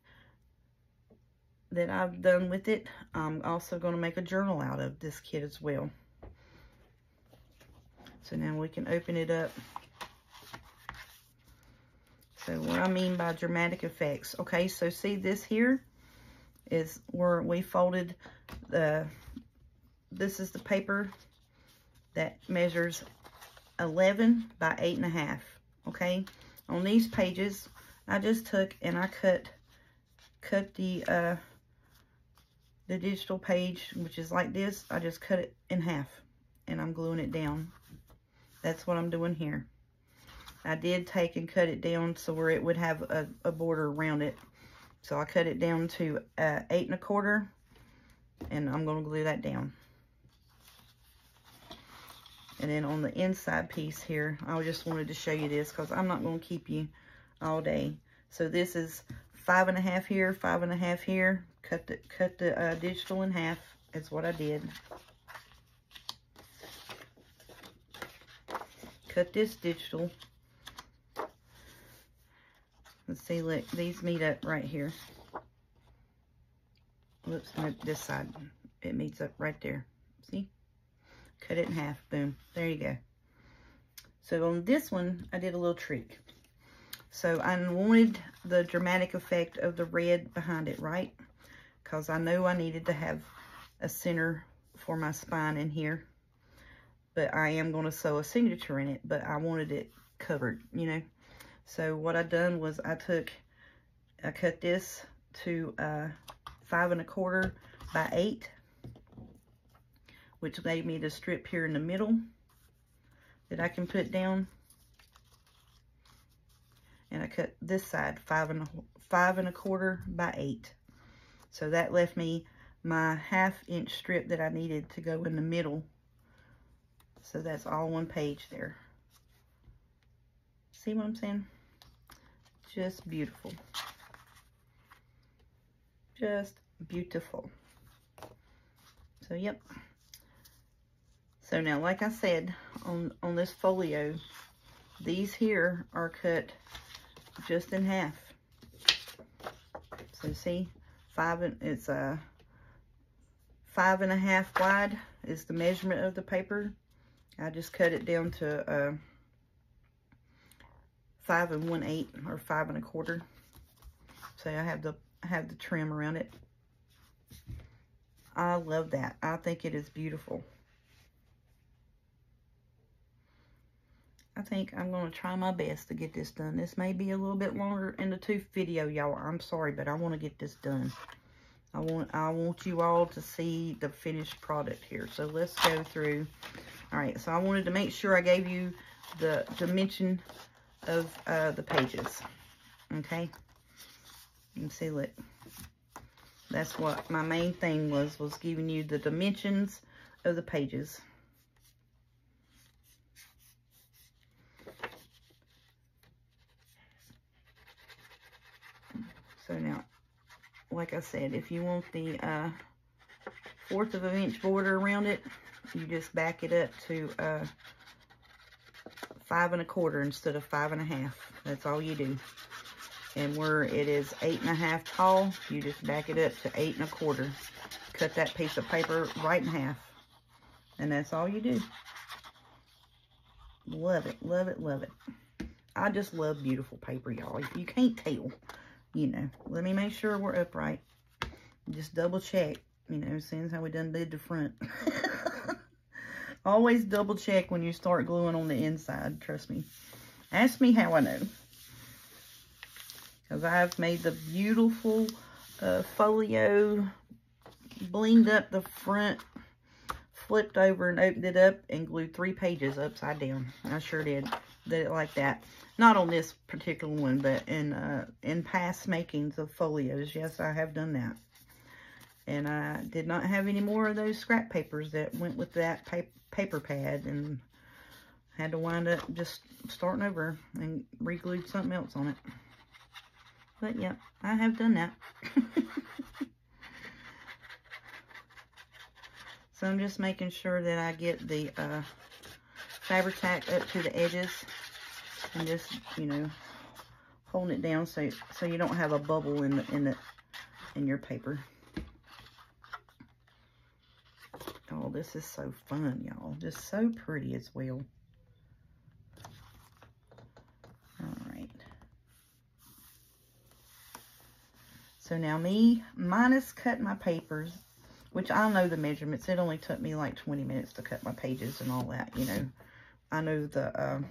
that I've done with it. I'm also going to make a journal out of this kit as well. So now we can open it up. So what I mean by dramatic effects. Okay, so see this here is where we folded this is the paper that measures 11 by 8.5. Okay, on these pages, I just took and I cut the digital page, which is like this. I just cut it in half and I'm gluing it down. That's what I'm doing here. I did take and cut it down so where it would have a border around it. So I cut it down to 8 1/4, and I'm going to glue that down. And then on the inside piece here, I just wanted to show you this because I'm not going to keep you all day. So this is 5 1/2 here, 5 1/2 here. Cut the digital in half is what I did. Cut this digital. Let's see, look, these meet up right here. Whoops, no, this side. It meets up right there. See? Cut it in half. Boom. There you go. So on this one, I did a little trick. So I wanted the dramatic effect of the red behind it, right? Because I know I needed to have a center for my spine in here. But I am going to sew a signature in it, but I wanted it covered, you know. So what I done was I cut this to 5 1/4 by 8, which gave me the strip here in the middle that I can put down. And I cut this side 5 1/4 by 8. So that left me my 1/2 inch strip that I needed to go in the middle. So that's all one page there. See what I'm saying? Just beautiful. Just beautiful. So, yep. So now, like I said, on this folio, these here are cut just in half. So see, it's 5 1/2 wide is the measurement of the paper. I just cut it down to 5 1/8 or 5 1/4. So I have the trim around it. I love that. I think it is beautiful. I think I'm going to try my best to get this done. This may be a little bit longer in the tooth video, y'all. I'm sorry, but I want to get this done. I want you all to see the finished product here. So let's go through. All right, so I wanted to make sure I gave you the dimension of the pages. Okay, you can see, look, that's what my main thing was giving you the dimensions of the pages. So now, like I said, if you want the 1/4 of an inch border around it, you just back it up to 5 1/4 instead of 5 1/2. That's all you do. And where it is 8 1/2 tall, you just back it up to 8 1/4. Cut that piece of paper right in half. And that's all you do. Love it, love it, love it. I just love beautiful paper, y'all. If you can't tell, you know, let me make sure we're upright. Just double check, you know, seeing how we done did the front. Always double check when you start gluing on the inside, trust me. Ask me how I know. Because I've made the beautiful folio, blinged up the front, flipped over and opened it up, and glued 3 pages upside down. I sure did it like that. Not on this particular one, but in past makings of folios. Yes, I have done that. And I did not have any more of those scrap papers that went with that paper pad, and had to wind up just starting over and re-glued something else on it. But yeah, I have done that. So I'm just making sure that I get the Fabri-Tac up to the edges, and just, you know, holding it down so you don't have a bubble in your paper. Oh, this is so fun, y'all. Just so pretty as well. All right. So now minus cutting my papers, which I know the measurements. It only took me like 20 minutes to cut my pages and all that, you know. I know the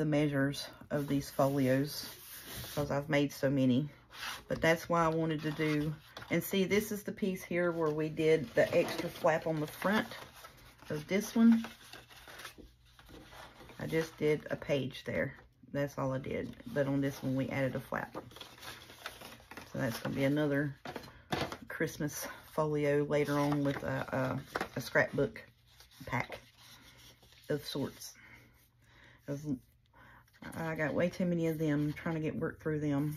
measures of these folios because I've made so many. But that's why I wanted to do, and see, this is the piece here where we did the extra flap on the front of this one. I just did a page there. That's all I did. But on this one, we added a flap. So that's going to be another Christmas folio later on with a scrapbook pack of sorts. I got way too many of them, trying to get work through them.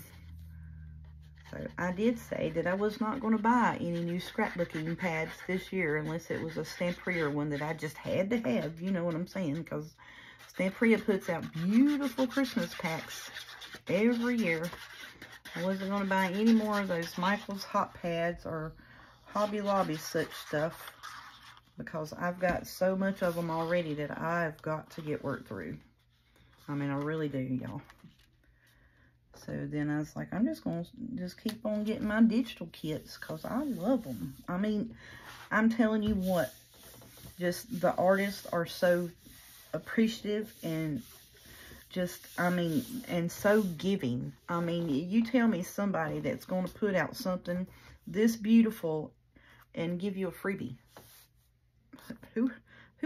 So I did say that I was not going to buy any new scrapbooking pads this year unless it was a Stamperia one that I just had to have. You know what I'm saying? Because Stamperia puts out beautiful Christmas packs every year. I wasn't going to buy any more of those Michael's Hot Pads or Hobby Lobby such stuff because I've got so much of them already that I've got to get work through. I mean, I really do, y'all. So then I was like, I'm just going to just keep on getting my digital kits because I love them. I mean, I'm telling you what, just the artists are so appreciative and just, I mean, and so giving. I mean, you tell me somebody that's going to put out something this beautiful and give you a freebie. Who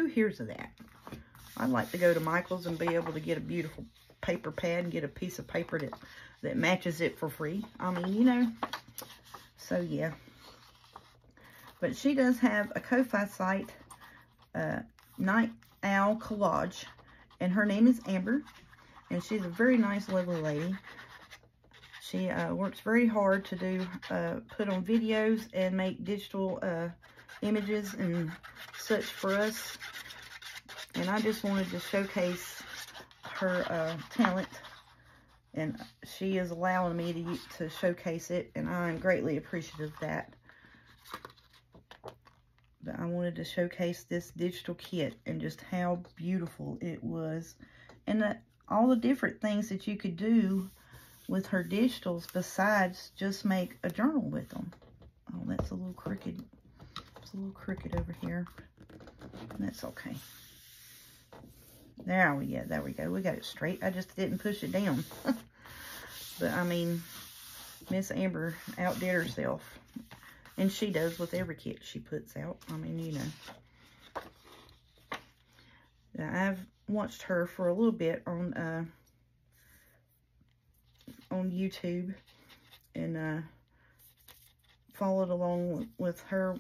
hears of that? I'd like to go to Michael's and be able to get a beautiful paper pad and get a piece of paper that matches it for free. I mean, you know. So, yeah. But she does have a Ko-Fi site, Night Owl Collage. And her name is Amber. And she's a very nice, lovely lady. She works very hard to do, put on videos and make digital images and such for us. And I just wanted to showcase her talent. And she is allowing me to showcase it. And I'm greatly appreciative of that. But I wanted to showcase this digital kit and just how beautiful it was. And all the different things that you could do with her digitals besides just make a journal with them. Oh, that's a little crooked. It's a little crooked over here. That's okay. There we go. There we go. We got it straight. I just didn't push it down. But, I mean, Miss Amber outdid herself. And she does with every kit she puts out. I mean, you know. Now, I've watched her for a little bit on YouTube. And followed along with her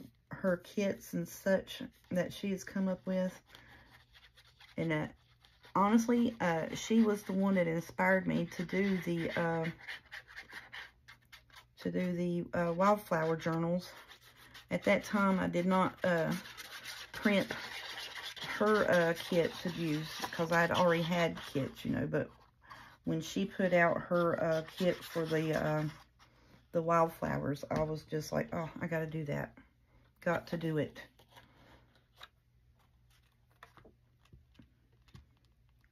kits and such that she has come up with. And honestly, she was the one that inspired me to do the wildflower journals. At that time, I did not print her kit to use because I had already had kits, you know. But when she put out her kit for the wildflowers, I was just like, oh, I got to do that. Got to do it.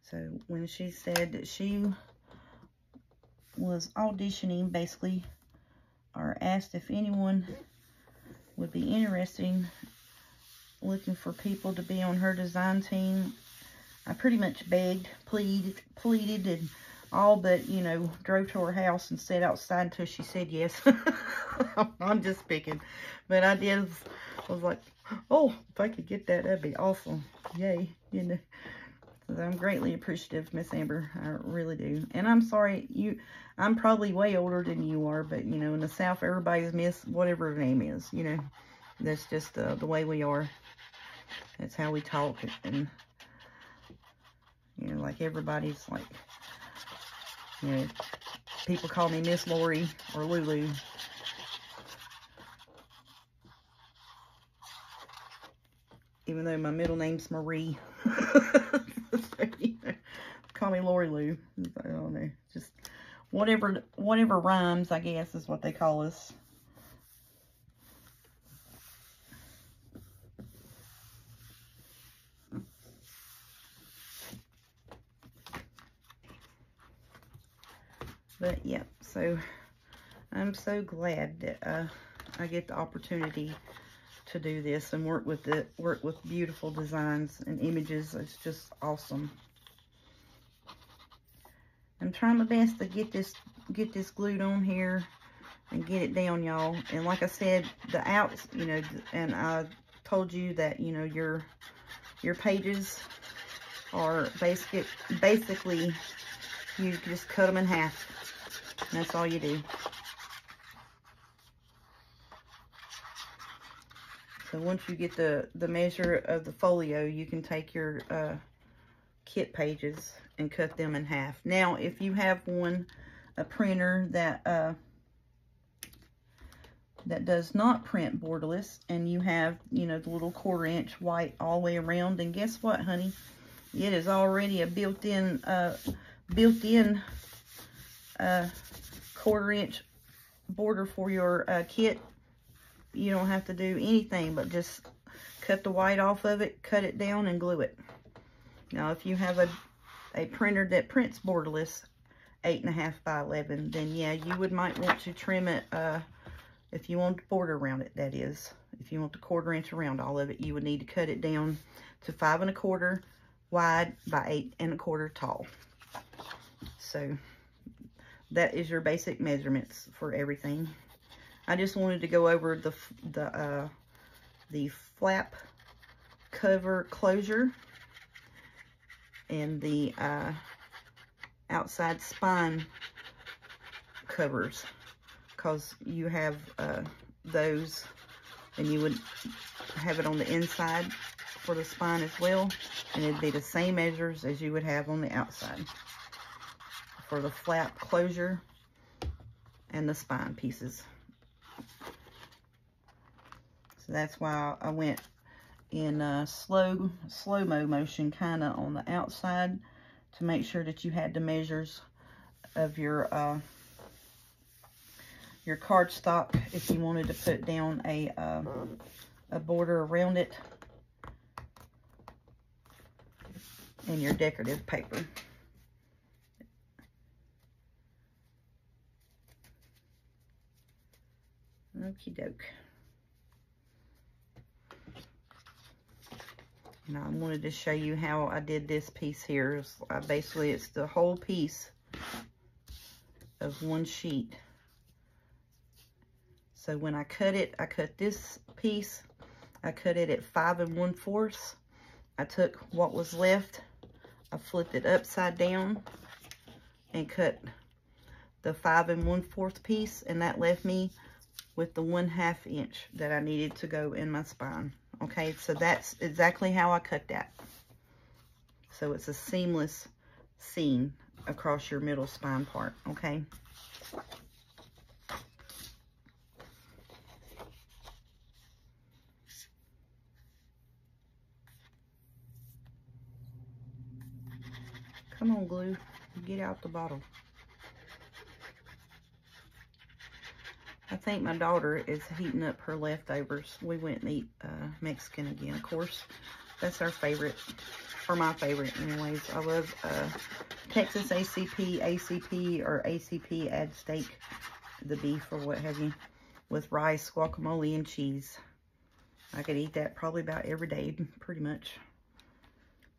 So when she said that she was auditioning, basically, or asked if anyone would be interested in looking for people to be on her design team, I pretty much begged, pleaded, and all but, you know, drove to her house and sat outside until she said yes. I'm just picking. But I was like, oh, if I could get that, that'd be awesome. Yay, you know. So I'm greatly appreciative, Miss Amber. I really do. And I'm sorry, I'm probably way older than you are, but, you know, in the South, everybody's Miss whatever her name is, you know. That's just the way we are. That's how we talk. And, you know, like everybody's like, you know, people call me Miss Lori or Lulu. Even though my middle name's Marie. So, you know, call me Lori Lou. I don't know. Just whatever rhymes, I guess, is what they call us. But, yeah, so I'm so glad that I get the opportunity to do this and work with beautiful designs and images. It's just awesome. I'm trying my best to get this glued on here and get it down, y'all. And like I said, the outs, you know, and I told you that, you know, your pages are basically you just cut them in half. And that's all you do. So once you get the measure of the folio, you can take your kit pages and cut them in half. Now, if you have a printer that does not print borderless, and you have, you know, the little 1/4 inch white all the way around, then guess what, honey? It is already a built-in 1/4 inch border for your kit. You don't have to do anything but just cut the white off of it, cut it down, and glue it. Now, if you have a printer that prints borderless, 8.5 by 11, then yeah, you might want to trim it, if you want the border around it, that is. If you want the 1/4 inch around all of it, you would need to cut it down to 5 1/4 wide by 8 1/4 tall. So that is your basic measurements for everything. I just wanted to go over the flap cover closure and the outside spine covers, because you have those, and you would have it on the inside for the spine as well, and it'd be the same measures as you would have on the outside for the flap closure and the spine pieces. So that's why I went in slow-mo motion kind of on the outside to make sure that you had the measures of your cardstock if you wanted to put down a border around it, and your decorative paper. Okie doke. Now I wanted to show you how I did this piece here. Basically, it's the whole piece of one sheet. So when I cut it, I cut this piece, I cut it at 5 1/4. I took what was left, I flipped it upside down and cut the 5 1/4 piece, and that left me with the 1/2 inch that I needed to go in my spine. Okay, so that's exactly how I cut that. So it's a seamless seam across your middle spine part, okay? Come on, glue, get out the bottle. I think my daughter is heating up her leftovers. We went and eat Mexican again, of course. That's our favorite, or my favorite anyways. I love Texas ACP, or ACP add steak, the beef or what have you, with rice, guacamole, and cheese. I could eat that probably about every day, pretty much.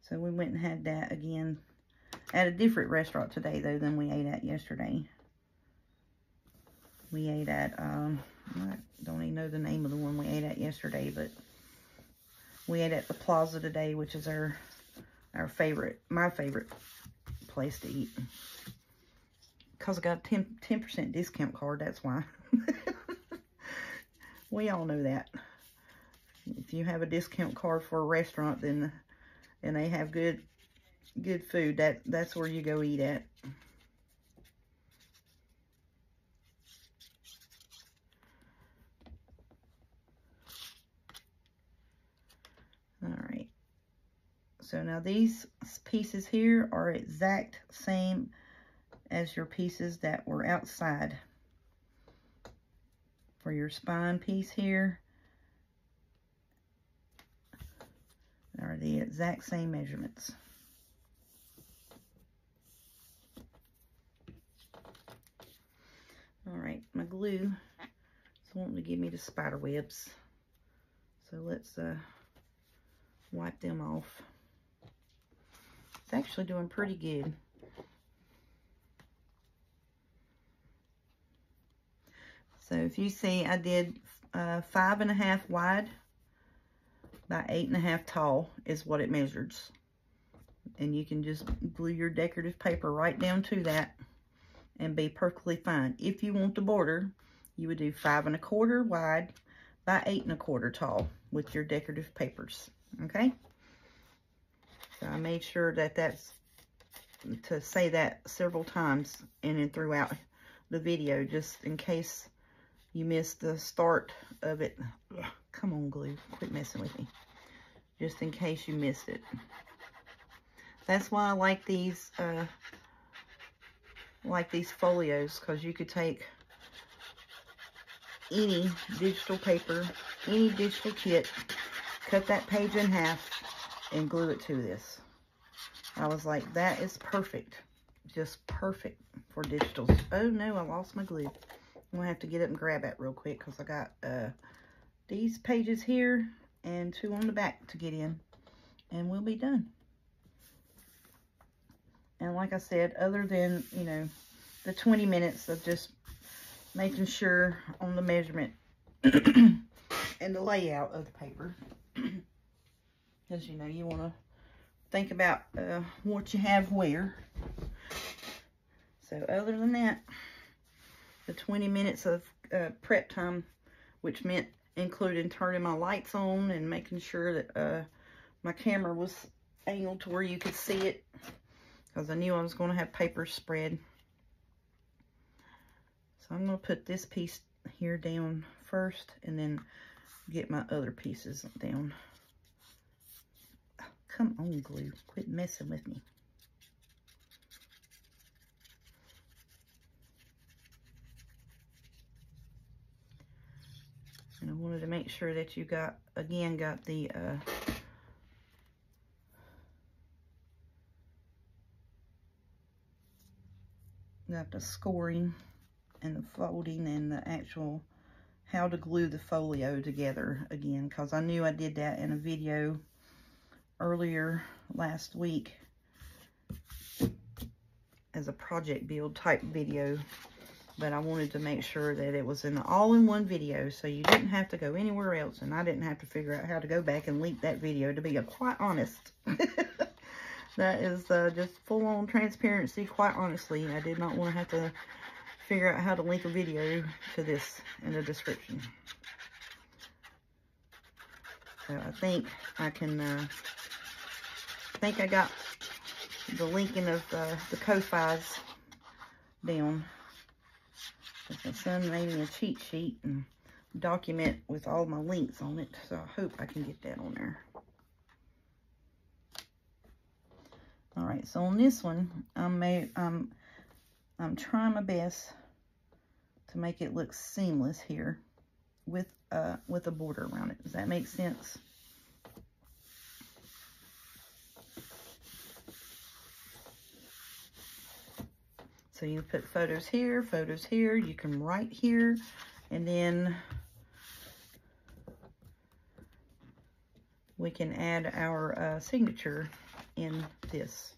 So we went and had that again at a different restaurant today, though, than we ate at yesterday. We ate at, I don't even know the name of the one we ate at yesterday, but we ate at the Plaza today, which is our favorite, my favorite place to eat. Because I got a 10% discount card, that's why. We all know that. If you have a discount card for a restaurant, then and they have good food, that's where you go eat at. Alright, so now these pieces here are exact same as your pieces that were outside. For your spine piece here, are the exact same measurements. Alright, my glue glue is wanting to give me the spider webs. So let's wipe them off. It's actually doing pretty good. So if you see, I did 5.5 wide by 8.5 tall is what it measures. And you can just glue your decorative paper right down to that and be perfectly fine. If you want the border, you would do 5.25 wide by 8.25 tall with your decorative papers, okay? So I made sure that that's, to say that several times in and throughout the video, just in case you missed the start of it. Ugh, come on, glue, quit messing with me. Just in case you missed it. That's why I like these folios, because you could take any digital paper, any digital kit, cut that page in half, and glue it to this. I was like, that is perfect. Just perfect for digitals. Oh no, I lost my glue. I'm gonna have to get up and grab it real quick, because I got these pages here and 2 on the back to get in, and we'll be done. And like I said, other than, you know, the 20 minutes of just making sure on the measurement and the layout of the paper, because, you know, you want to think about what you have where. So other than that, the 20 minutes of prep time, which meant including turning my lights on and making sure that my camera was angled to where you could see it, because I knew I was going to have paper spread. So I'm going to put this piece here down first and then get my other pieces down. Oh, come on, glue. Quit messing with me. And I wanted to make sure that you got, again, got the scoring and the folding and the actual how to glue the folio together again, because I knew I did that in a video earlier last week as a project build type video, but I wanted to make sure that it was an all-in-one video, so you didn't have to go anywhere else, and I didn't have to figure out how to go back and link that video, to be quite honest. That is just full-on transparency. Quite honestly, I did not want to have to figure out how to link a video to this in the description. So I think I can, I got the linking of the Ko-Fis down. My son made me a cheat sheet and document with all my links on it, so I hope I can get that on there. All right, so on this one, I'm trying my best to make it look seamless here with a border around it. Does that make sense? So you put photos here, you can write here, and then we can add our signature in this.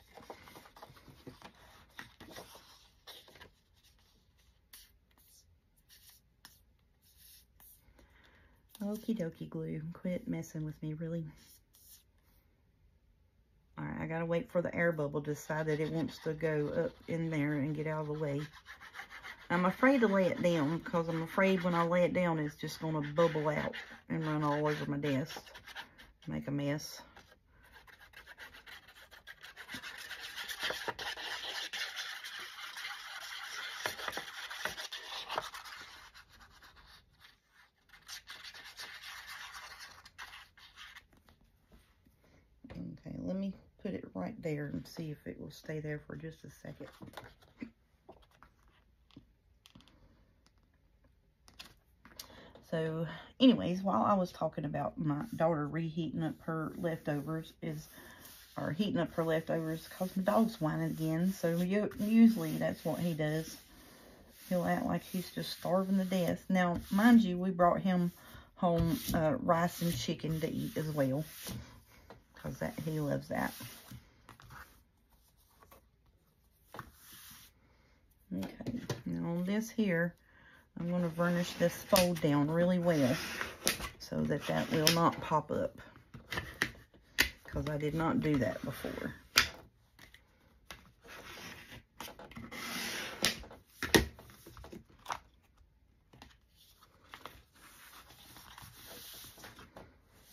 Okie dokie, glue. Quit messing with me, really. Alright, I gotta wait for the air bubble to decide that it wants to go up in there and get out of the way. I'm afraid to lay it down, because I'm afraid when I lay it down, it's just gonna bubble out and run all over my desk. Make a mess. Okay, let me put it right there and see if it will stay there for just a second. So, anyways, while I was talking about my daughter reheating up her leftovers, heating up her leftovers because my dog's whining again. So usually that's what he does. he'll act like he's just starving to death. Now, mind you, we brought him home rice and chicken to eat as well, because he loves that. Okay, now on this here, I'm going to varnish this fold down really well so that that will not pop up, because I did not do that before.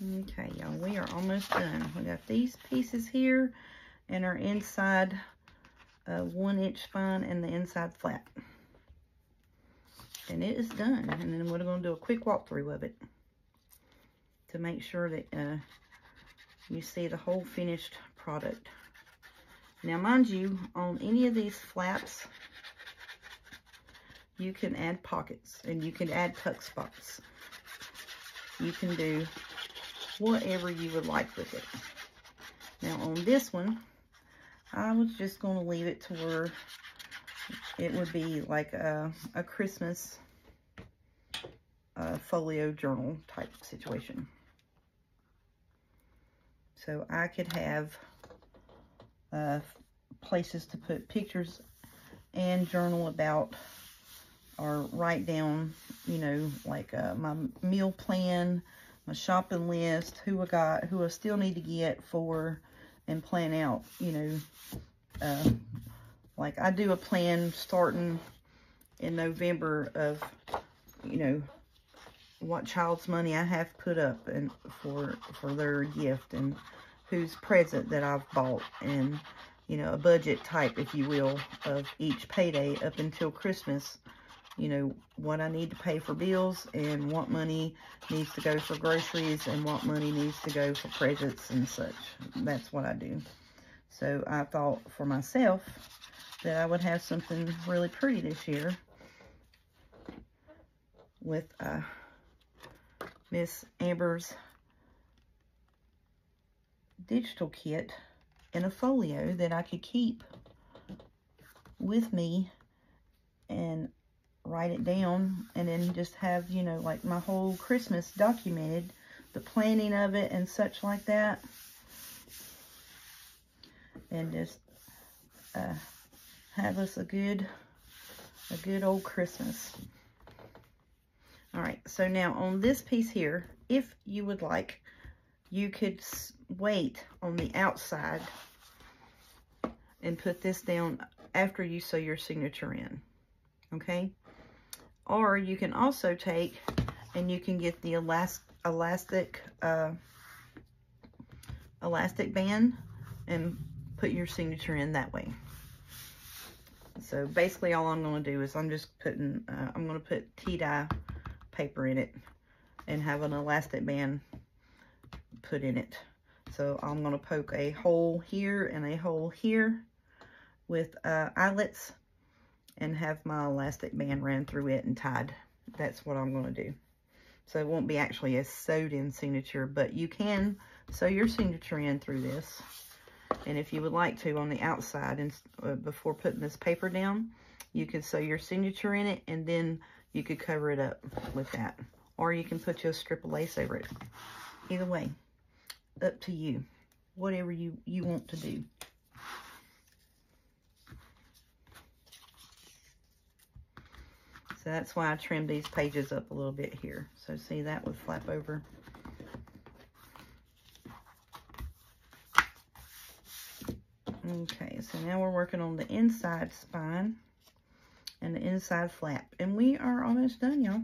Okay, y'all, we are almost done. We got these pieces here and our inside 1-inch spine and the inside flap. And it is done. And then we're going to do a quick walkthrough of it to make sure that you see the whole finished product. Now, mind you, on any of these flaps, you can add pockets and you can add tuck spots. You can do whatever you would like with it. Now on this one, I was just going to leave it to where it would be like a Christmas folio journal type situation. So I could have places to put pictures and journal about, or write down, you know, like my meal plan, my shopping list, who I still need to get for, and plan out, you know, like I do a plan starting in November of, you know, what child's money I have put up and for their gift, and whose present that I've bought, and, you know, a budget type, if you will, of each payday up until Christmas. You know, what I need to pay for bills, and what money needs to go for groceries, and what money needs to go for presents and such. That's what I do. So I thought for myself that I would have something really pretty this year with Miss Amber's digital kit in a folio that I could keep with me and write it down, and then just have, you know, like my whole Christmas documented, the planning of it and such like that, and just have us a good old Christmas. All right, so now on this piece here, if you would like, you could wait on the outside and put this down after you sew your signature in, okay? Or you can also take, and you can get the elastic band and put your signature in that way. So basically all I'm going to do is I'm just putting, I'm going to put tea-dye paper in it and have an elastic band put in it. So I'm going to poke a hole here and a hole here with eyelets, and have my elastic band ran through it and tied. That's what I'm going to do. So it won't be actually a sewed in signature, but you can sew your signature in through this. And if you would like to, on the outside, and before putting this paper down, you could sew your signature in it, and then you could cover it up with that. Or you can put you a strip of lace over it. Either way, up to you. Whatever you want to do. So that's why I trimmed these pages up a little bit here. So see, that would flap over. Okay, so now we're working on the inside spine and the inside flap. And we are almost done, y'all.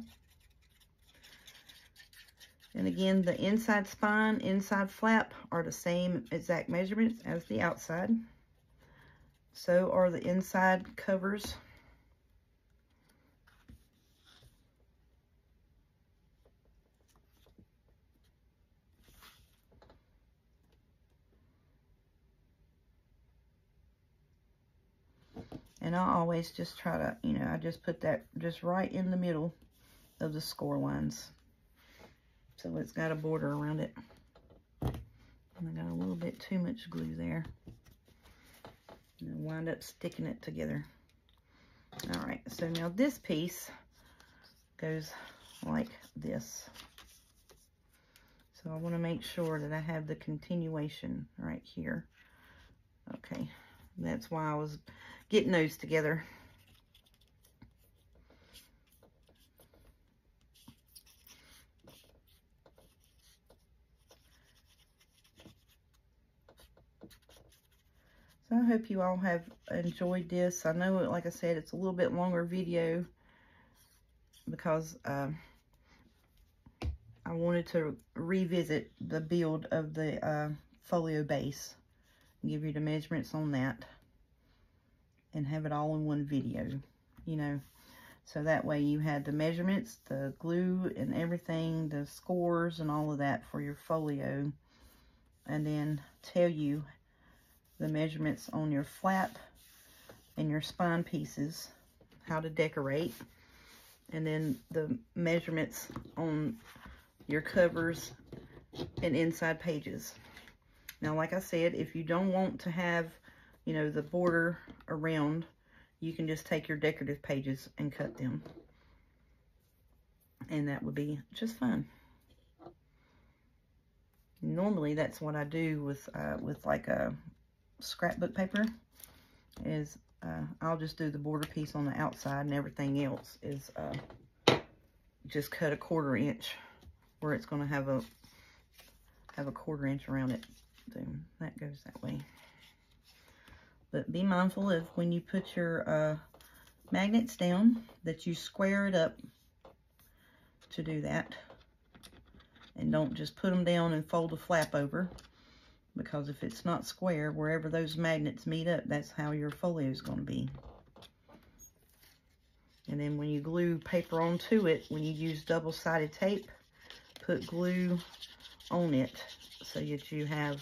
And again, the inside spine, inside flap are the same exact measurements as the outside. So are the inside covers. And I always just try to, you know, I just put that just right in the middle of the score lines. So it's got a border around it. And I got a little bit too much glue there. And I wind up sticking it together. All right, so now this piece goes like this. So I want to make sure that I have the continuation right here. Okay, that's why I was getting those together. So I hope you all have enjoyed this. I know, like I said, it's a little bit longer video because I wanted to revisit the build of the folio base, give you the measurements on that, and have it all in one video, you know. So that way you had the measurements, the glue and everything, the scores and all of that for your folio, and then tell you the measurements on your flap and your spine pieces, how to decorate, and then the measurements on your covers and inside pages. Now, like I said, if you don't want to have, you know, the border around, you can just take your decorative pages and cut them, and that would be just fine. Normally, that's what I do with like a scrapbook paper, is I'll just do the border piece on the outside, and everything else is just cut a 1/4 inch where it's going to have a 1/4 inch around it. So that goes that way. But be mindful of when you put your magnets down that you square it up to do that, and don't just put them down and fold the flap over. Because if it's not square, wherever those magnets meet up, that's how your folio is going to be. And then when you glue paper onto it, when you use double-sided tape, put glue on it so that you have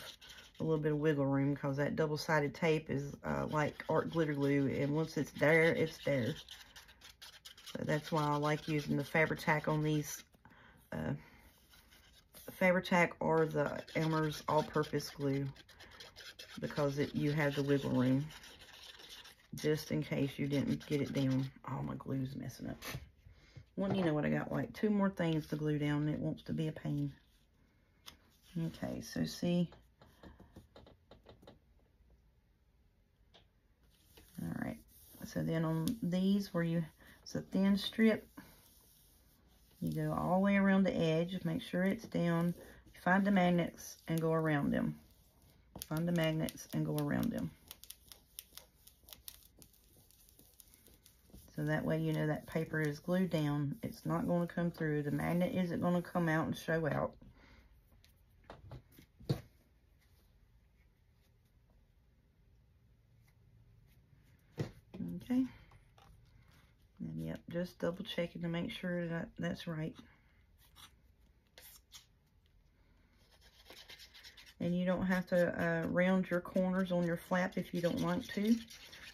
a little bit of wiggle room, because that double-sided tape is like art glitter glue, and once it's there, it's there. So that's why I like using the Fabri-Tac on these Fabri-Tac or the Elmer's all-purpose glue, because you have the wiggle room, just in case you didn't get it down. Oh, my glue's messing up. Well, you know what, I got like 2 more things to glue down, and it wants to be a pain. Okay, so see. All right, so then on these where it's a thin strip, you go all the way around the edge, make sure it's down. Find the magnets and go around them. Find the magnets and go around them. So that way you know that paper is glued down. It's not going to come through. The magnet isn't going to come out and show out. Okay. And yep, just double checking to make sure that that's right. And you don't have to round your corners on your flap if you don't want to.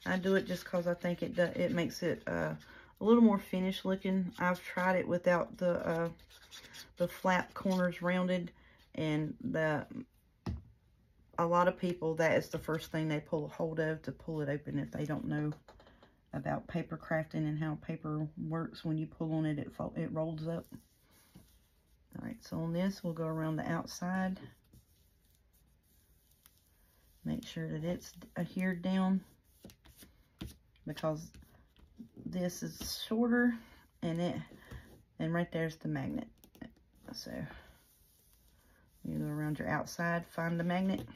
I do it just because I think it makes it a little more finished looking. I've tried it without the flap corners rounded, and a lot of people, that is the first thing they pull a hold of to pull it open if they don't know about paper crafting and how paper works. When you pull on it, it rolls up. All right, so on this, we'll go around the outside. Make sure that it's adhered down, because this is shorter, and right there's the magnet. So you go around your outside, find the magnet,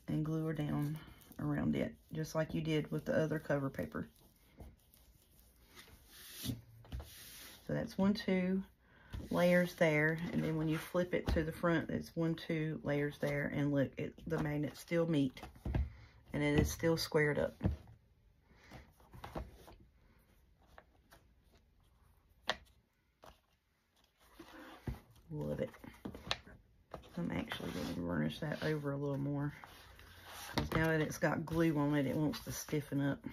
and glue her down around it, just like you did with the other cover paper. So that's 1, 2 layers there, and then when you flip it to the front, it's 1, 2 layers there, and look, the magnets still meet, and it is still squared up. Love it. I'm actually going to burnish that over a little more, because now that it's got glue on it, it wants to stiffen up.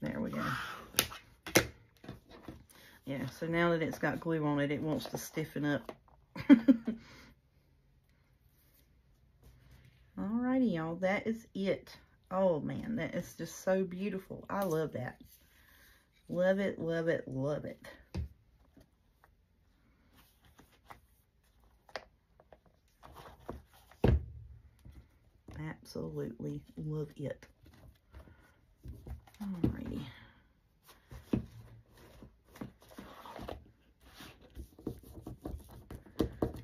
There we go. Yeah, so now that it's got glue on it, it wants to stiffen up. Alrighty, y'all, that is it. Oh man, that is just so beautiful. I love that. Love it, love it, love it. Absolutely love it. Alrighty.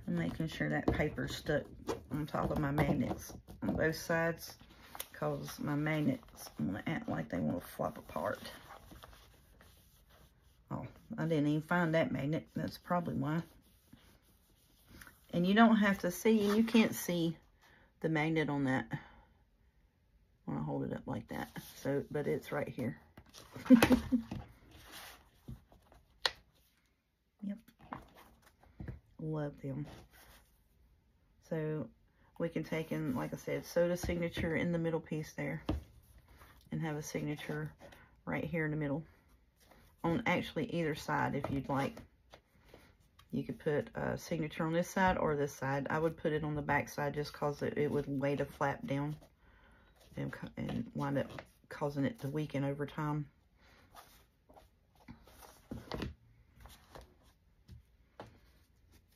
I'm making sure that paper's stuck on top of my magnets on both sides, because my magnets want to act like they want to flop apart. Oh, I didn't even find that magnet. That's probably why. And you don't have to see, and you can't see the magnet on that when I hold it up like that. So, but it's right here. Yep. Love them. So we can take in, like I said, sew the signature in the middle piece there and have a signature right here in the middle. On actually either side, if you'd like. You could put a signature on this side or this side. I would put it on the back side just because it would lay the flap down and wind up causing it to weaken over time.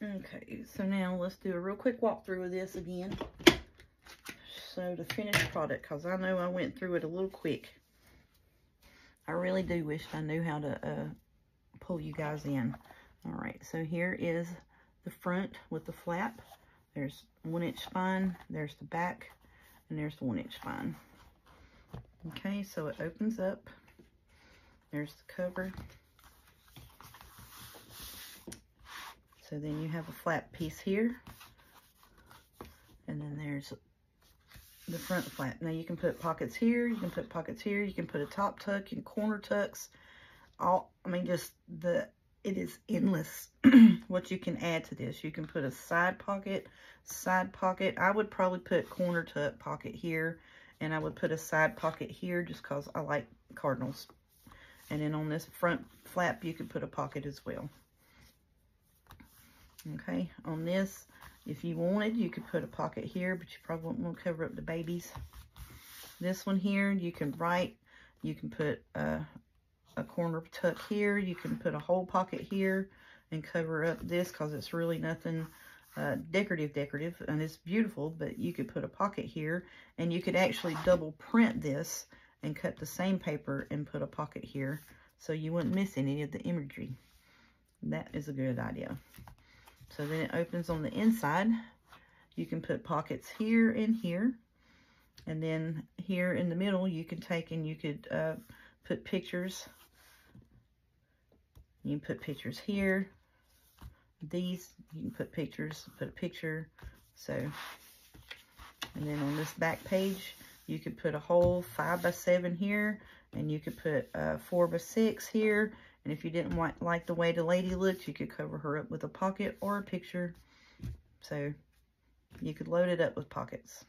Okay, so now let's do a real quick walkthrough of this again. So the finished product, because I know I went through it a little quick. I really do wish I knew how to pull you guys in. All right, so here is the front with the flap. There's 1-inch spine, there's the back, and there's the 1-inch spine. Okay, so it opens up. There's the cover. So then you have a flap piece here. And then there's the front flap. Now you can put pockets here, you can put pockets here, you can put a top tuck, you can corner tucks. It is endless what you can add to this. You can put a side pocket. I would probably put corner tuck pocket here, and I would put a side pocket here just because I like cardinals. And then on this front flap, you could put a pocket as well. Okay, on this, if you wanted, you could put a pocket here, but you probably won't want to cover up the babies. This one here, you can write, you can put a corner tuck here, you can put a whole pocket here and cover up this because it's really nothing decorative, and it's beautiful, but you could put a pocket here, and you could actually double print this and cut the same paper and put a pocket here so you wouldn't miss any of the imagery. That is a good idea. So then it opens on the inside. You can put pockets here and here, and then here in the middle you can take and you could put pictures. You can put pictures here. These, you can put pictures, put a picture. So, and then on this back page, you could put a whole 5x7 here, and you could put 4x6 here. And if you didn't like the way the lady looked, you could cover her up with a pocket or a picture. So, you could load it up with pockets.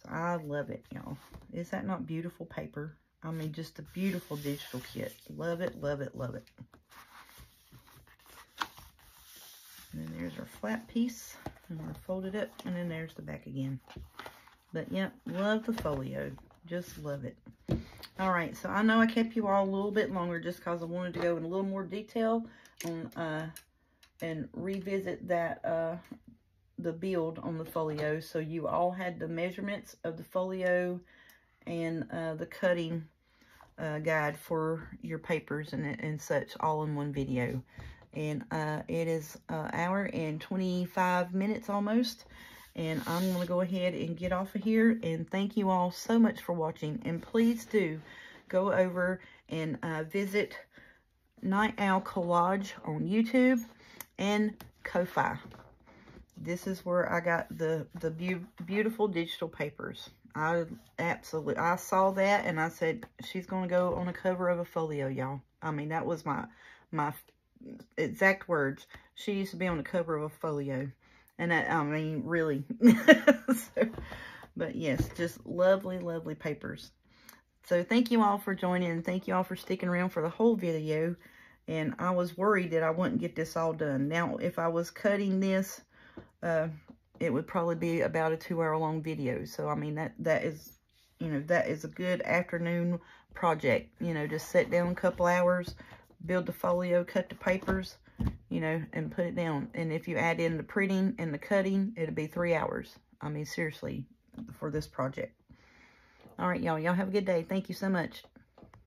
So, I love it, y'all. Is that not beautiful paper? I mean, just a beautiful digital kit. Love it, love it, love it. And then there's our flat piece. And we're folded up. And then there's the back again. But, yep, love the folio. Just love it. All right, so I know I kept you all a little bit longer just because I wanted to go in a little more detail on and revisit that the build on the folio. So you all had the measurements of the folio and the cutting guide for your papers and such all in one video. And it is an hour and 25 minutes almost. And I'm going to go ahead and get off of here. And thank you all so much for watching. And please do go over and visit Night Owl Collage on YouTube and Ko-Fi. This is where I got the beautiful digital papers. I saw that and I said, she's going to go on a cover of a folio, y'all. I mean, that was my exact words. She used to be on the cover of a folio. And that, I mean, really. So, but yes, just lovely, lovely papers. So thank you all for joining, and thank you all for sticking around for the whole video. And I was worried that I wouldn't get this all done. Now, if I was cutting this, it would probably be about a 2-hour long video. So, I mean, that is you know, that is a good afternoon project. You know, just sit down a couple hours, build the folio, cut the papers, you know, and put it down. And if you add in the printing and the cutting, it'll be 3 hours. I mean, seriously, for this project. All right, y'all. Y'all have a good day. Thank you so much.